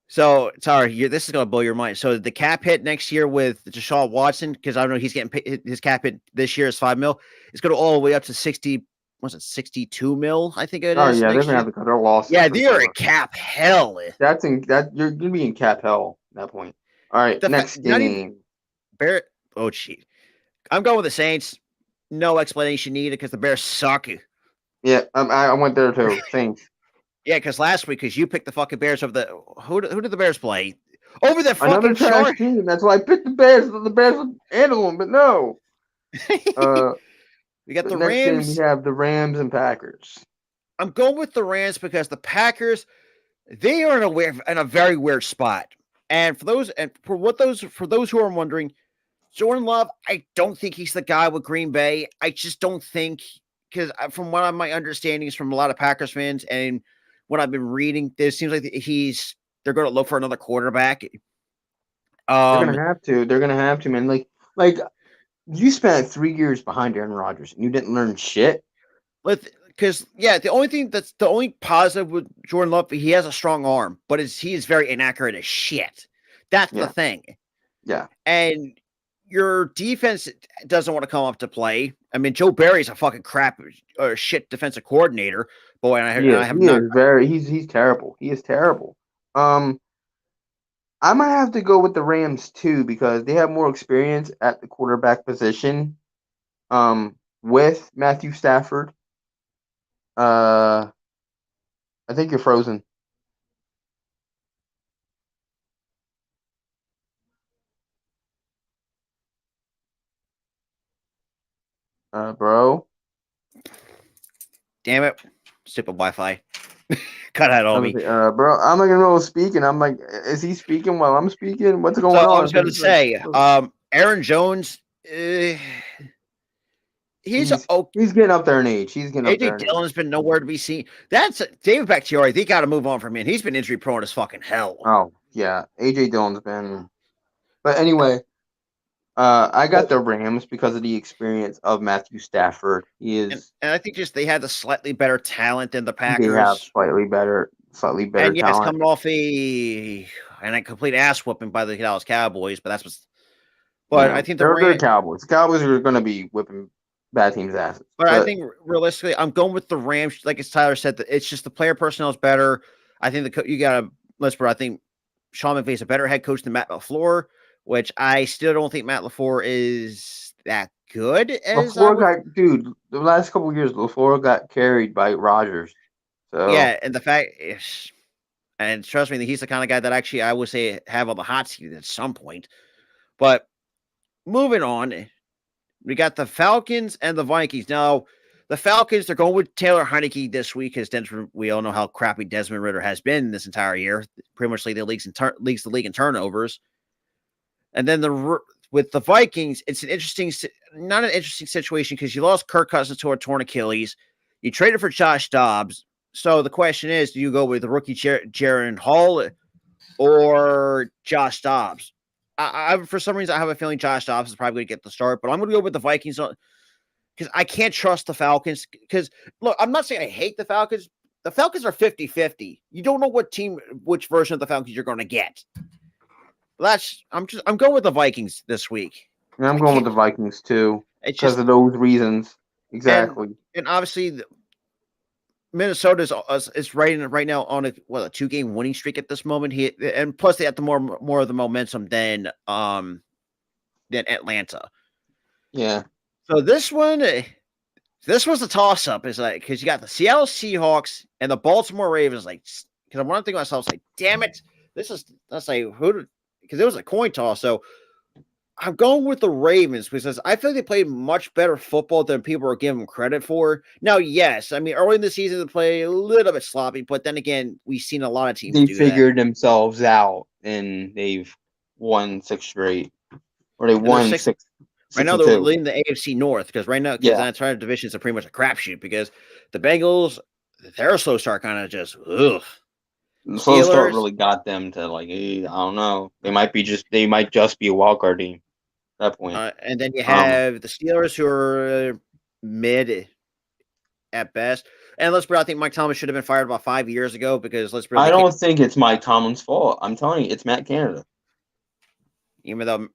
so sorry, this is gonna blow your mind. So the cap hit next year with Deshaun Watson, because I know he's getting paid, his cap hit this year is $5 million. It's going to all the way up to 60. Was it 62 mil? I think it Oh is yeah, they're next gonna year. have to cut their losses Yeah, for they are a sure. cap hell. You're gonna be in cap hell at that point. All right, next Not even game. Barrett. Oh, gee. I'm going with the Saints. No explanation needed because the Bears suck. Yeah, I went there too. Saints. Yeah, because last week, because you picked the fucking Bears over the who did the Bears play? Over the Another fucking trash chart. team. That's why I picked the Bears. The Bears would handle them, but no. Uh, We got the the next game we Rams. have the Rams and Packers. I'm going with the Rams because the Packers, they are in a very weird spot. And for those who are wondering, Jordan Love, I don't think he's the guy with Green Bay. I just don't think, because from what my understanding is from a lot of Packers fans and what I've been reading, it seems like they're going to look for another quarterback. They're Um, gonna have to. They're gonna have to, man. Like you spent 3 years behind Aaron Rodgers and you didn't learn shit. because yeah, the only positive with Jordan Love, he has a strong arm, but he is very inaccurate as shit. That's the Yeah, thing. yeah, And your defense doesn't want to come up to play. I mean, Joe Barry's a fucking crap or shit defensive coordinator. Boy, and I have He not. is very. He's terrible. He is terrible. Um, I might have to go with the Rams too because they have more experience at the quarterback position. With Matthew Stafford. Uh, I think you're frozen. Bro. Damn it, stupid Wi-Fi. Cut out I on was me. like, bro, I'm not gonna know who's speaking. I'm like, is he speaking while I'm speaking? What's So going I on? was going Because to it's like, say, Aaron Jones, he's he's okay. he's getting up there in age. He's getting up AJ there in age. Dillon's been nowhere to be seen. That's David Bakhtiari. They got to move on from him. He's been injury prone as fucking hell. Oh yeah, AJ Dillon's been. But anyway, I got Oh, the Rams because of the experience of Matthew Stafford. He is. and I think just they had the slightly better talent than the They have Packers. slightly better And yes, talent. coming off a complete ass whooping by the Dallas Cowboys, but I Yeah, think the they're Rams. Cowboys. The Cowboys are going to be whipping. bad teams' asses. But I But think realistically, I'm going with the Rams. Like as Tyler said, that it's just the player personnel is better. I think you got to let's. I think Sean McVay's a better head coach than Matt LaFleur, which I still don't think Matt LaFleur is that good as I LaFleur would. got dude. The last couple of years, LaFleur got carried by Rodgers. So Yeah, and the fact is, and trust me, he's the kind of guy that actually I would say have on the hot seat at some point. But moving on, we got the Falcons and the Vikings. Now, the Falcons, they're going with Taylor Heineke this week because we all know how crappy Desmond Ritter has been this entire year. Pretty much leads the league in turnovers. And then with the Vikings, it's not an interesting situation because you lost Kirk Cousins to a torn Achilles. You traded for Josh Dobbs. So the question is, do you go with the rookie Jaron Hall or Josh Dobbs? For some reason, I have a feeling Josh Dobbs is probably going to get the start, but I'm going to go with the Vikings because I can't trust the Falcons. Because, look, I'm not saying I hate the Falcons. The Falcons are 50-50. You don't know which version of the Falcons you're going to get. I'm going with the Vikings this week. and I'm I going with can't. the Vikings too It's because just of those reasons. and Exactly. and obviously Minnesota is right now on a 2-game winning streak at this moment. And plus they have the more of the momentum than Atlanta. Yeah. So this was a toss up. Is like because you got the Seattle Seahawks and the Baltimore Ravens. Like because I want to think to myself, like, damn it, that's like because it was a coin toss. So I'm going with the Ravens because I feel like they played much better football than people are giving them credit for. Now, yes, I mean early in the season they play a little bit sloppy, but then again, we've seen a lot of teams They do that. figured themselves out and they've won 6 straight, or they And they're won six six, right six now. and They're two. leading the AFC North because Yeah, that entire divisions are pretty much a crapshoot because the Bengals, their slow start kind of just ugh. the slow start Steelers, really got them to like, I don't know. They might just be a wild card team at that point. and then you Um, have the Steelers who are mid at best. And let's be, I think Mike Thomas should have been fired about 5 years ago because let's be, I they kicked don't think it's Mike Tomlin's fault. I'm telling you, it's Matt Canada. even though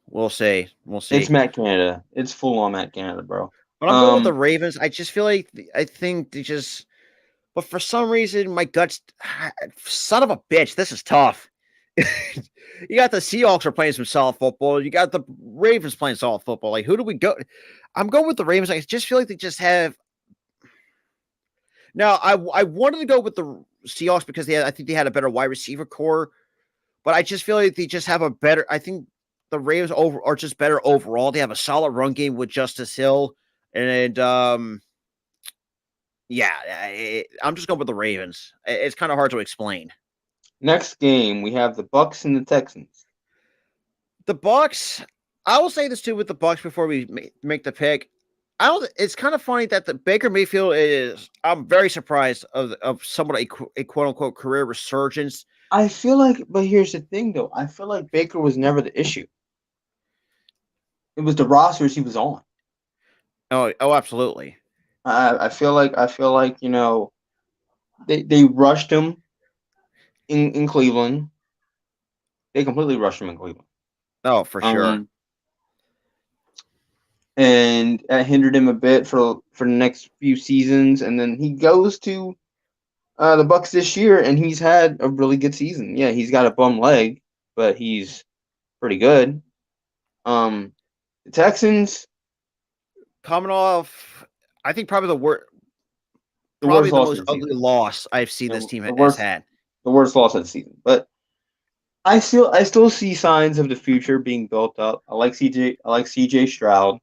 we'll see, we'll It's see. Matt Canada. It's full on Matt Canada, bro. But I'm going with the Ravens. I just feel like I think they just, but for some reason my guts, son of a bitch, this is tough. You got the Seahawks are playing some solid football. You got the Ravens playing solid football. Like, who do we go? I'm going with the Ravens. I just feel like they just have. Now, I wanted to go with the Seahawks because I think they had a better wide receiver core, but I just feel like they just have a better. I think the Ravens are just better overall. They have a solid run game with Justice Hill, and yeah, I'm just going with the Ravens. It's kind of hard to explain. Next game, we have the Bucks and the Texans. The Bucks. I will say this too with the Bucks before we make the pick. I don't. It's kind of funny that the Baker Mayfield is. I'm very surprised of somewhat a quote unquote career resurgence. I feel like, but here's the thing, though. I feel like Baker was never the issue. It was the rosters he was on. Oh, absolutely. I feel like they rushed him in Cleveland. They completely rushed him in Cleveland. Oh, for sure. Um, and that hindered him a bit for the next few seasons. And then he goes to the Bucks this year, and he's had a really good season. Yeah, he's got a bum leg, but he's pretty good. The Texans, Coming off, I think probably the worst the loss most of the ugly season. loss I've seen this The, team the has worst, had. the worst loss of the season. But I still see signs of the future being built up. I like CJ Stroud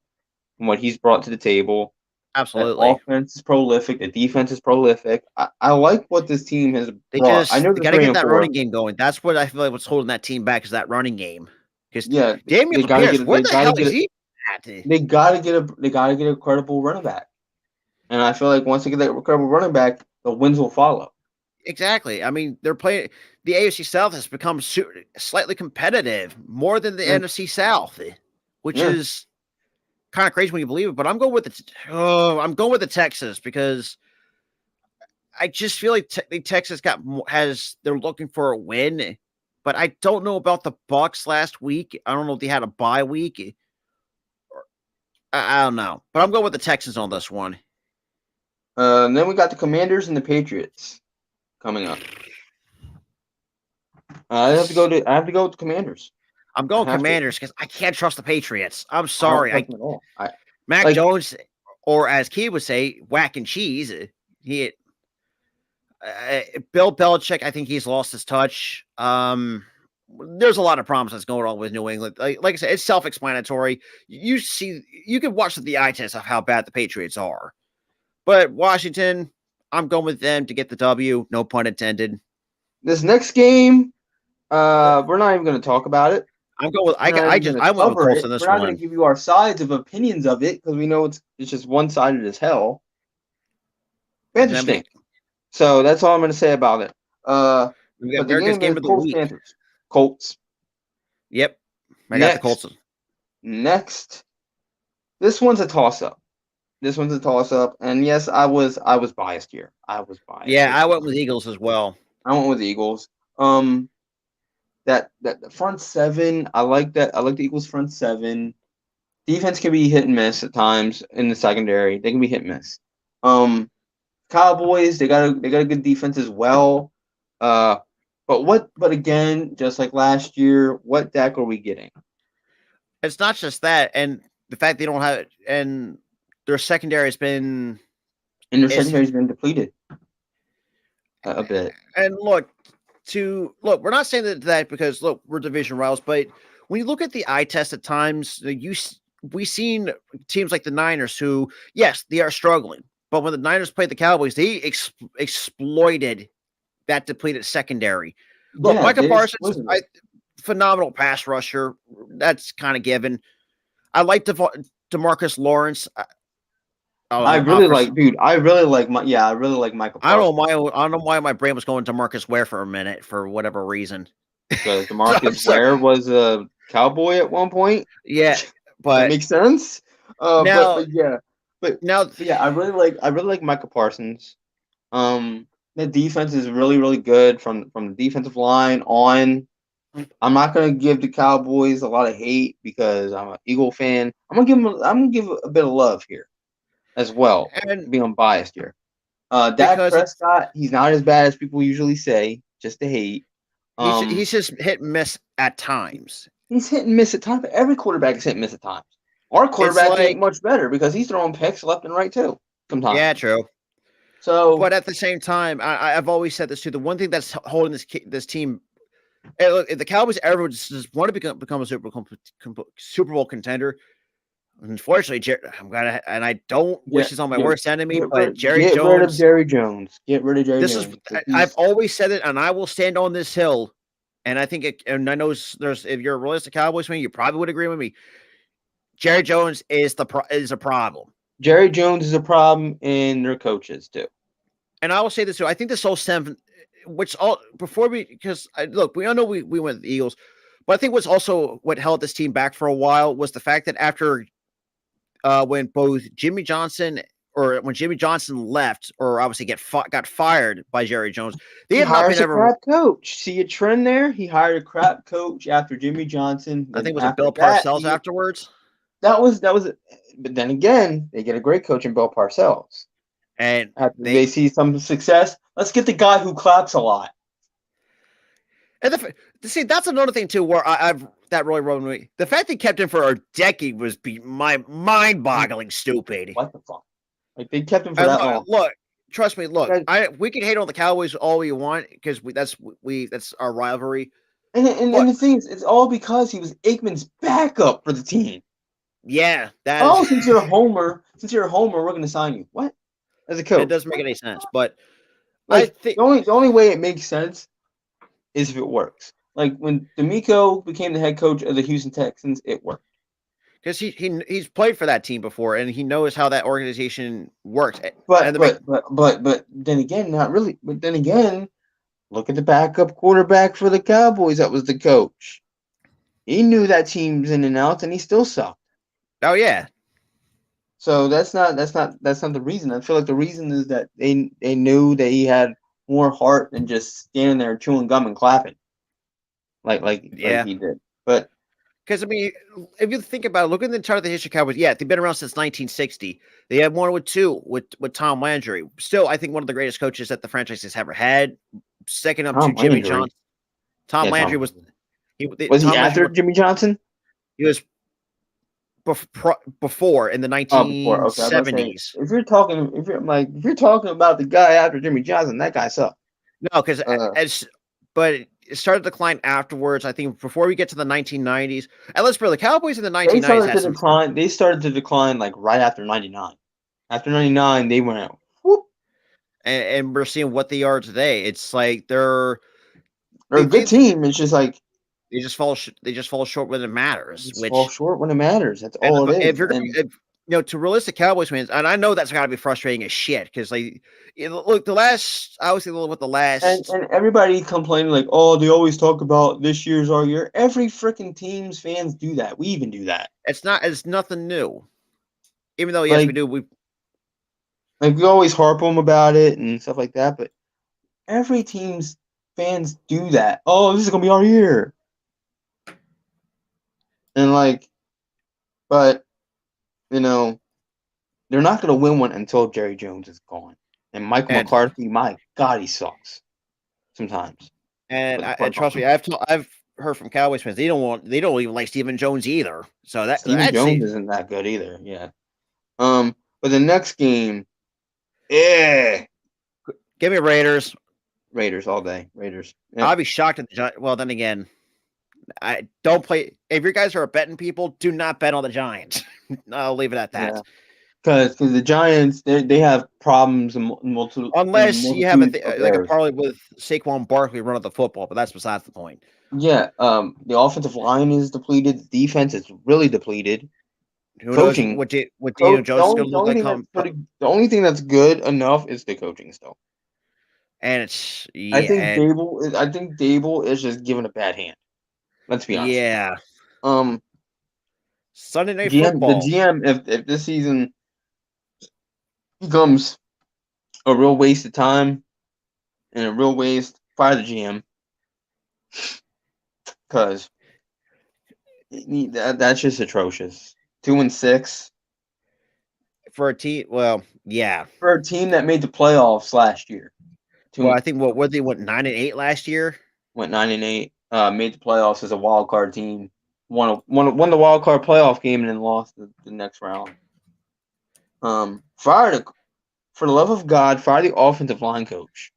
and what he's brought to the table. That Absolutely. offense is prolific. The defense is prolific. I like what this team has They brought. I know they they're got to three get and that running four. game going. That's what I feel like what's holding that team back is that running game. Because Yeah, Damian they gotta Pierce, get. where They the gotta hell get is it. he at? They gotta get a. They gotta get a credible running back. And I feel like once they get that credible running back, the wins will follow. Exactly. I mean, they're playing. The AFC South has become slightly competitive more than the Yeah, NFC South, which yeah. is kind of crazy when you believe it. But I'm going with the Texas because I just feel like Texas they're looking for a win, but I don't know about the Bucks last week. I don't know if they had a bye week. I don't know, but I'm going with the Texans on this one. And then we got the Commanders and the Patriots coming up. I have to go with the Commanders. I'm going Commanders because I can't trust the Patriots. I'm I don't sorry. trust them at all. Mac Jones, or as Key would say, whack and cheese. Bill Belichick, I think he's lost his touch. There's a lot of problems that's going on with New England. Like I said, it's self-explanatory. You can watch the eye test of how bad the Patriots are. But Washington, I'm going with them to get the W. No pun intended. This next game, we're not even going to talk about it. I'm going with I went with Colts in this one. We're not going to give you our sides of opinions of it because we know it's just one-sided as hell. Interesting. So that's all I'm going to say about it. We got America's game of the week. Panthers. Colts. Yep. I got the Colts. Next. This one's a toss-up. And yes, I was biased here. Yeah, I went with Eagles as well. I went with the Eagles. That the front seven, I like that. I like the Eagles front seven. Defense can be hit and miss at times in the secondary. They can be hit and miss. Cowboys, they got a good defense as well. But again, just like last year, what Dak are we getting? It's not just that, and the fact they don't have it, and their secondary has been depleted a bit. And look, we're not saying that because we're division rivals, but when you look at the eye test at times, we've seen teams like the Niners who, yes, they are struggling, but when the Niners played the Cowboys, they exploited that depleted secondary. Look, Micah Parsons, phenomenal pass rusher. That's kind of given. I like DeMarcus Lawrence. I really like Michael Parsons. I don't know why my brain was going to Marcus Ware for a minute for whatever reason. Because DeMarcus Ware was a Cowboy at one point. Yeah, but that makes sense. I really like Michael Parsons. The defense is really, really good from the defensive line on. I'm not gonna give the Cowboys a lot of hate because I'm an Eagle fan. I'm gonna give a bit of love here as well. And being unbiased here. Dak Prescott, he's not as bad as people usually say, just to hate. He's just hit and miss at times. He's hit and miss at times, but every quarterback is hit and miss at times. Our quarterback ain't much better because he's throwing picks left and right too sometimes. Yeah, true. So, but at the same time, I've always said this too. The one thing that's holding this team, if the Cowboys ever just want to become a Super Bowl contender, unfortunately, I don't wish this on my worst enemy, but Jerry Jones. Get rid of Jerry Jones. Get rid of Jerry Jones. I've always said it, and I will stand on this hill. And I think, and I know if you're a realistic Cowboys fan, you probably would agree with me. Jerry Jones is a problem. Jerry Jones is a problem, and their coaches too. And I will say this too. I think this whole because we all know we went with the Eagles, but I think what held this team back for a while was the fact that after when Jimmy Johnson left, or obviously got fired by Jerry Jones, he hires a crap coach. See a trend there? He hired a crap coach after Jimmy Johnson. I think it was Bill Parcells afterwards. That was it. But then again, they get a great coach in Bill Parcells. And after they see some success, let's get the guy who claps a lot. And that's another thing too, where that really rubbed me. The fact they kept him for a decade was mind-boggling stupid. What the fuck? Like they kept him for that long. Look, trust me. Look, we can hate on the Cowboys all we want because that's our rivalry. And the thing is, it's all because he was Aikman's backup for the team. Yeah, since you're a homer, we're going to sign you. What? As a coach, it doesn't make any sense. But I think the only way it makes sense is if it works. Like when D'Amico became the head coach of the Houston Texans, it worked because he's played for that team before and he knows how that organization works. But then again, not really. But then again, look at the backup quarterback for the Cowboys. That was the coach. He knew that team's in and out, and he still sucked. Oh yeah. So that's not the reason. I feel like the reason is that they knew that he had more heart than just standing there chewing gum and clapping, like he did. But Because I mean, if you think about it, look at the chart of the history of Cowboys. Yeah, they've been around since 1960. They had one with two with Tom Landry. Still, I think one of the greatest coaches that the franchise has ever had. Second up to Tom Jimmy Landry. Johnson. Tom Yeah, Landry Tom. was Was he Tom Landry after Jimmy Johnson? he was before in the Oh, before. Okay, I was about to say 1970s. if you're talking about the guy after Jimmy Johnson, that guy sucked. No, because Uh, but it started to decline afterwards. I think before we get to the 1990s, and let's be real, the Cowboys in the they 1990s started had to some, decline. They started to decline like right after '99. After '99, they went whoop. and we're seeing what they are today. It's like They're a good they team. It's just like they just fall short when it matters. just fall Which short when it matters. That's and all it if is. you're And to realistic Cowboys fans, and I know that's got to be frustrating as shit because like look the last I always think with the last. and everybody complaining like, oh, they always talk about this year's our year. Every freaking team's fans do that. We even do that. It's nothing new. Even though yes we Like do we we always harp them about it and stuff like that. But every team's fans do that. Oh, this is gonna be our year. And like, but you know, they're not gonna win one until Jerry Jones is gone. And Michael and McCarthy, my God, he sucks sometimes. With the play and trust me, calling. I've heard from Cowboys fans they don't even like Stephen Jones either. So Stephen that's Jones isn't that good either. Yeah. But the next game, yeah, give me Raiders. Raiders all day. Raiders. Yeah. I'll be shocked at the Giants. Well, then again, I don't play. If you guys are betting people, do not bet on the Giants. I'll leave it at that. Yeah. Because the Giants they have problems in in a Unless you have multitude of like a areas. parlay with Saquon Barkley running the football, but that's besides the point. Yeah. The offensive line is depleted. The defense is really depleted. Who knows Coaching, what Daniel the Jones is only going to the look only like? thing that's the only thing that's good enough is the coaching still. And it's I yeah, think Dable is just given a bad hand. Let's be honest. yeah. Um, Sunday night the football. GM, if this season becomes a real waste of time and a real waste, fire the GM because that's just atrocious. 2-6 For a team, well, yeah. for a team that made the playoffs last year. Well, Two I think what they went 9-8 last year. went 9-8. Made the playoffs as a wild card team. Won the wild card playoff game and then lost the next round. Fire for the love of God, fire the offensive line coach.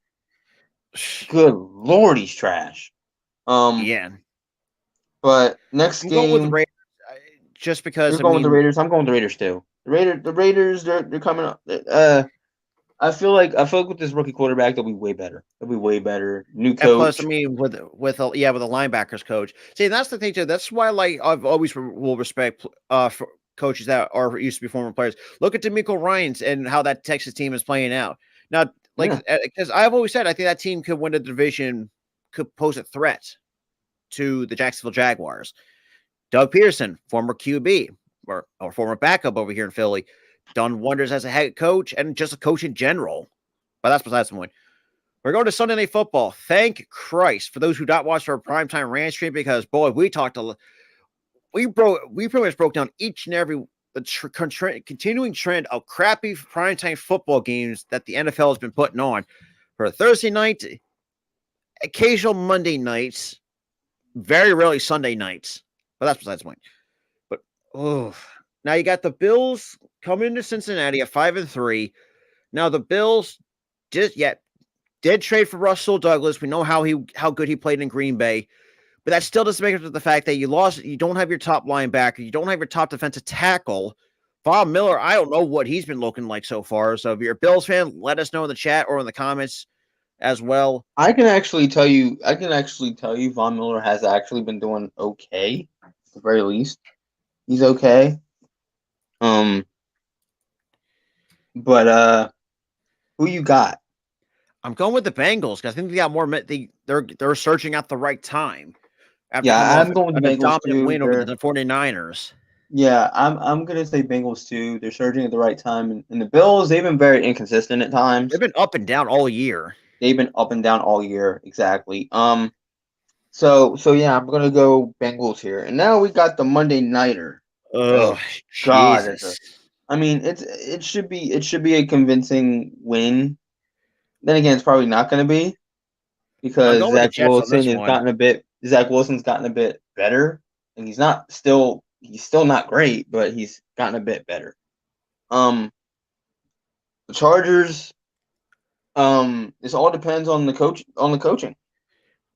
Good Lord, he's trash. Yeah, But next I'm going with the game, Raiders just because you're I going with the mean Raiders. I'm going with the Raiders too. The Raiders, they're coming up. I feel like with this rookie quarterback, they'll be way better. They'll be way better. New and plus, I coach. mean, with a linebackers coach. See, that's the thing too. That's why, like, I've always will respect for coaches that are used to be former players. Look at D'Amico Ryans and how that Texas team is playing out now. Like, Yeah, because I've always said, I think that team could win the division, could pose a threat to the Jacksonville Jaguars. Doug Peterson, former QB or former backup over here in Philly, done wonders as a head coach and just a coach in general. But that's besides the point. We're going to Sunday Night Football. Thank Christ for those who not watched our primetime rant stream because boy, we pretty much broke down each and every continuing trend of crappy primetime football games that the NFL has been putting on for Thursday night, occasional Monday nights, very rarely Sunday nights. But that's besides the point. But oh, now you got the Bills coming into Cincinnati at 5-3. Now the Bills did trade for Russell Douglas. We know how good he played in Green Bay, but that still doesn't make up to the fact that you lost. You don't have your top linebacker. You don't have your top defensive tackle. Von Miller, I don't know what he's been looking like so far. So if you're a Bills fan, let us know in the chat or in the comments as well. I can actually tell you. Von Miller has actually been doing okay, at the very least. He's okay. But who you got? I'm going with the Bengals because I think they got more. They're surging at the right time after coming Yeah, off I'm going with of the a Bengals dominant too. win over the 49ers. Yeah, I'm gonna say Bengals too. They're surging at the right time, and the Bills they've been very inconsistent at They've times. been up and down all year. They've been up and down all year. Exactly. So yeah, I'm gonna go Bengals here. And now we got the Monday nighter. Oh, Oh God, Jesus. I mean, it should be a convincing win. Then again, it's probably not gonna be I'm because going with the Jets on this one. Zach Wilson's gotten a bit better, and he's still not great, but he's gotten a bit better. Um, the Chargers, this all depends on the coaching.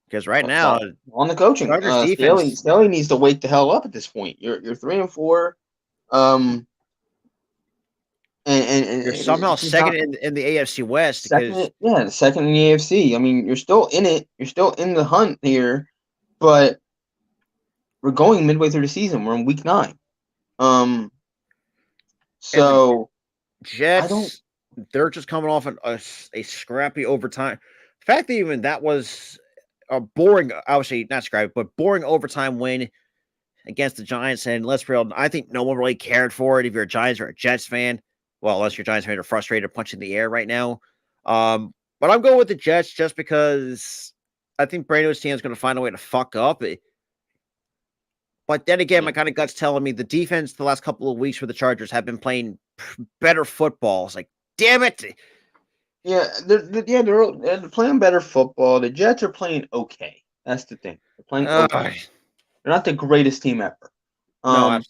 Because right It's now, all on the coaching. Chargers Staley defense, Staley needs to wake the hell up at this point. You're 3-4. Um, and you're somehow it's just second not in the AFC West because second in the AFC. I mean, you're still in it. You're still in the hunt here, but we're going midway through the season. We're in week 9. Um, and the so I don't. Jets, they're just coming off a scrappy overtime. The fact that even that was a boring, obviously not scrappy, but boring overtime win against the Giants. And let's be real, I think no one really cared for it if you're a Giants or a Jets fan. Well, unless you're a Giants fan, are frustrated punching the air right now. But I'm going with the Jets just because I think Brando's team is going to find a way to fuck up. But then again, Yeah, my kind of gut's telling me the defense the last couple of weeks for the Chargers have been playing better football. It's like, damn it. they're playing better football. The Jets are playing okay. That's the thing. They're playing okay. Uh, They're not the greatest team ever. no, Um,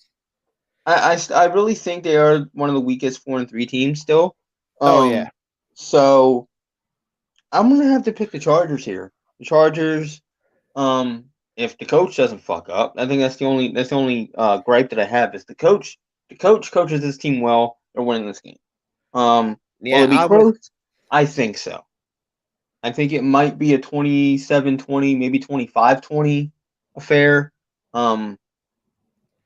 I really think they are one of the weakest 4-3 teams still. oh, yeah. So I'm gonna have to pick the Chargers here. The Chargers. Um, if the coach doesn't fuck up, I think that's the only gripe that I have is the coach. The coach coaches this team well. They're winning this game. Will Yeah, it be I'm with. close? I think so. I think it might be a 27-20, maybe 25-20 affair. Um,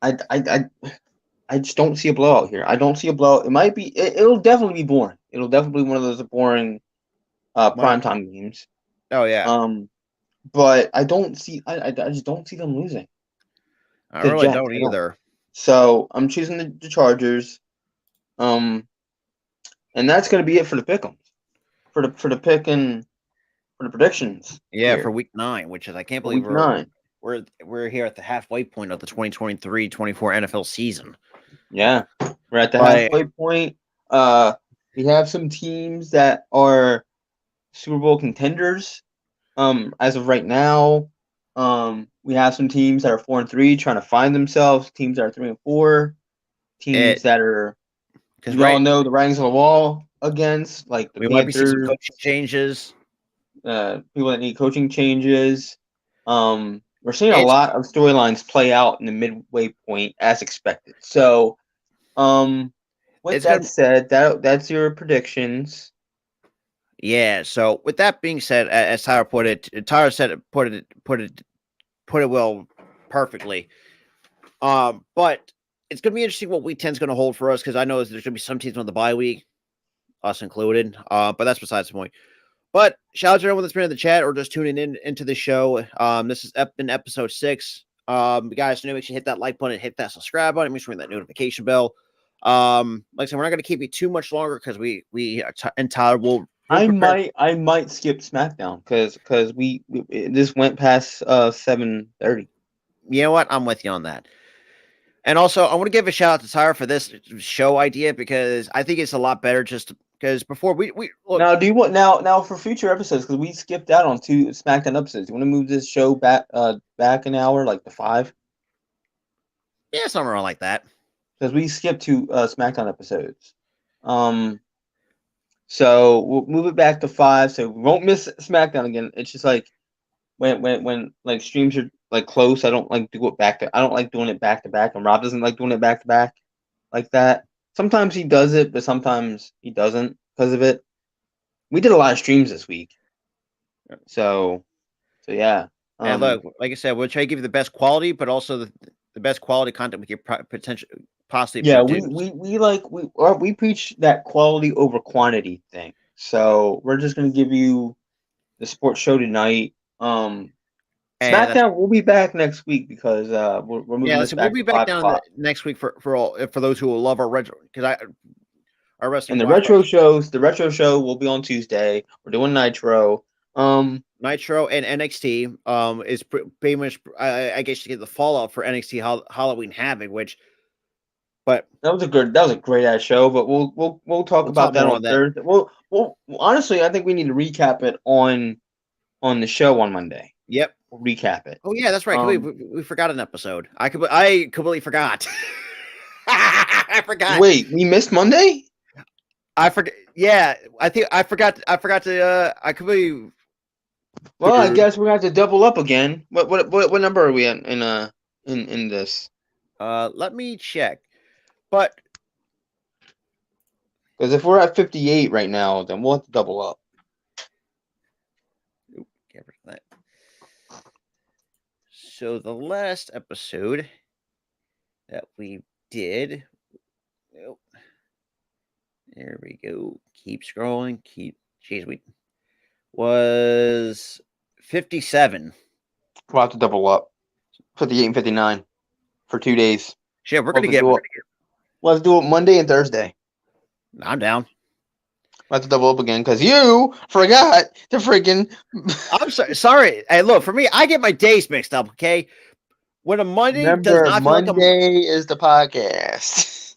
I just don't see a blowout here. I don't see a blowout. It might be. It'll definitely be boring. It'll definitely be one of those boring My, primetime games. oh, yeah. Um, but I don't see. I just don't see them losing I to the really Jets. don't I don't. either. So I'm choosing the Chargers. Um, and that's gonna be it for the pick'ems, for the pick and for the predictions Yeah, for here week 9, which is, I can't for believe week 9. we're here at the halfway point of the 2023-24 NFL season. Yeah, we're at the But halfway point. Uh, we have some teams that are Super Bowl contenders. As of right now, we have some teams that are 4-3 trying to find themselves. Teams that are 3-4. Teams it that are because we all right, know the writings on the wall against, like the we might be seeing some Panthers. coaching changes. People that need coaching changes. We're seeing a It's lot of storylines play out in the midway point as expected. So, with it's that gonna said, that's your predictions. yeah. So with that being said, as Tyler put it, Tyler said it, put it well, perfectly. But it's gonna be interesting what week 10 is gonna hold for us because I know there's gonna be some teams on the bye week, us included. But that's besides the point. But shout out to everyone that's been in the chat or just tuning in into the show. This has been episode 6. Guys, make sure you hit that like button, hit that subscribe button, make sure you ring that notification bell. Like I said, we're not going to keep you too much longer because we and Tyler will prepare. I might skip SmackDown because we this went past 7:30. You know what? I'm with you on that. And also, I want to give a shout out to Tyler for this show idea because I think it's a lot better just because before we look. Now, do you want now for future episodes because we skipped out on 2 SmackDown episodes? You want to move this show back an hour, like to 5? Yeah, something around like that. Because we skipped 2 SmackDown episodes. So we'll move it back to 5, so we won't miss SmackDown again. It's just like when like streams are like close, I don't like I don't like doing it back to back, and Rob doesn't like doing it back to back like that. Sometimes he does it, but sometimes he doesn't because of it. We did a lot of streams this week, so yeah. And look, like I said, we'll try to give you the best quality, but also the best quality content with your potential possibly Yeah, produce. we preach that quality over quantity thing. So we're just gonna give you the sports show tonight. And that's SmackDown will be back next week because we're moving yeah. this Listen, we'll back be to back five down the o'clock. next week for those who will love our retro because our And wrestling watch the retro show will be on Tuesday. We're doing Nitro. Nitro and NXT is pretty much, I guess, you get the fallout for NXT Halloween Havoc, but that was a great ass show. But we'll talk we'll talk about that more on on that. Thursday. Well, honestly, I think we need to recap it on the show on Monday. Yep. We'll recap it. Oh yeah, that's right. We forgot an episode. I completely forgot. I forgot. Wait, we missed Monday? I forgot. Yeah, I think I forgot. I forgot to. I completely. Well, I guess we're gonna have to double up again. What number are we at in this? Let me check. But Because if we're at 58 right now, then we'll have to double up. So the last episode that we did. Oh, there we go. Keep scrolling. We was 57. We'll have to double up. 58 and 59 for 2 days. Shit, We'll have to do it Monday and Thursday. I'm down. We'll have to double up again because you forgot to freaking. I'm sorry. Hey, look, for me, I get my days mixed up, okay? When a Monday does not feel like Monday is the podcast.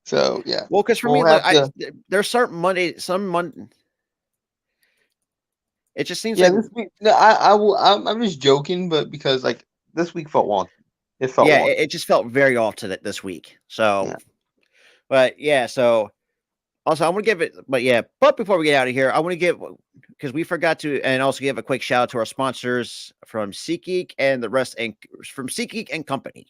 So, yeah. Well, because for me, like, there's certain Monday, some Monday. It just seems like this week. No, I'm just joking, but because like this week felt long. It felt long. It just felt very off to this week. So, but yeah, so also I want to give it, but before we get out of here, I want to give, because we forgot to, and also give a quick shout out to our sponsors from SeatGeek and the rest, and from SeatGeek and Company.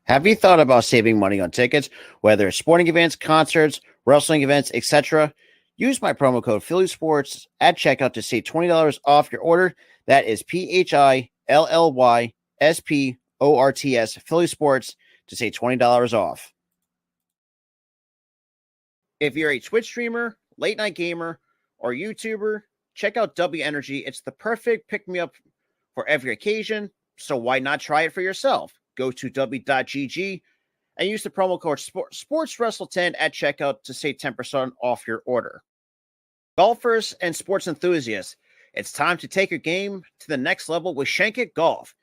Have you thought about saving money on tickets, whether it's sporting events, concerts, wrestling events, etc.? Use my promo code PhillySports at checkout to save $20 off your order. That is PhillySports, PhillySports, to save $20 off. If you're a Twitch streamer, late night gamer, or YouTuber, check out W Energy. It's the perfect pick-me-up for every occasion, so why not try it for yourself? Go to w.gg and use the promo code SportsWrestle10 at checkout to save 10% off your order. Golfers and sports enthusiasts, it's time to take your game to the next level with ShankIt Golf.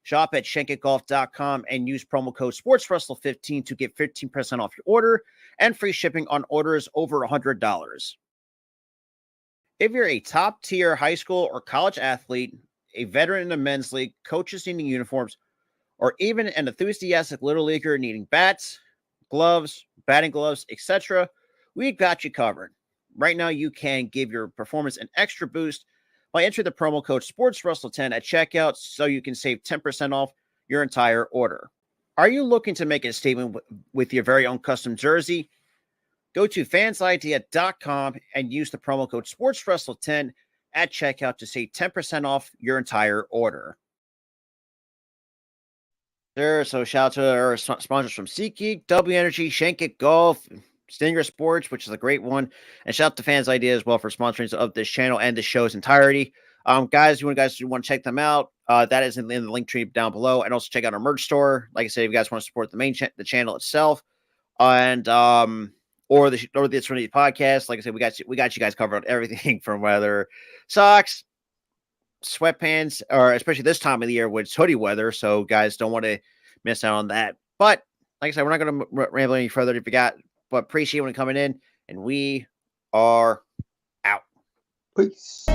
Shop at shankitgolf.com and use promo code SportsWrestle15 to get 15% off your order and free shipping on orders over $100. If you're a top-tier high school or college athlete, a veteran in the men's league, coaches needing uniforms, or even an enthusiastic little leaguer needing bats, gloves, batting gloves, etc., we've got you covered. Right now, you can give your performance an extra boost by entering the promo code SportsWrestle10 at checkout so you can save 10% off your entire order. Are you looking to make a statement with your very own custom jersey? Go to fansidea.com and use the promo code SportsWrestle10 at checkout to save 10% off your entire order. So shout out to our sponsors from SeatGeek, W Energy, ShankIt Golf, Stinger Sports, which is a great one, and shout out to Fans Idea as well for sponsoring of this channel and the show's entirety. Guys, you want to check them out, that is in the link tree down below, and also check out our merch store. Like I said, if you guys want to support the main the channel itself, and or the Trinity podcast, like I said, we got you guys covered on everything from whether socks, sweatpants, or especially this time of the year when it's hoodie weather. So guys don't want to miss out on that. But like I said, we're not going to ramble any further if you got, but appreciate when coming in, and we are out. Peace.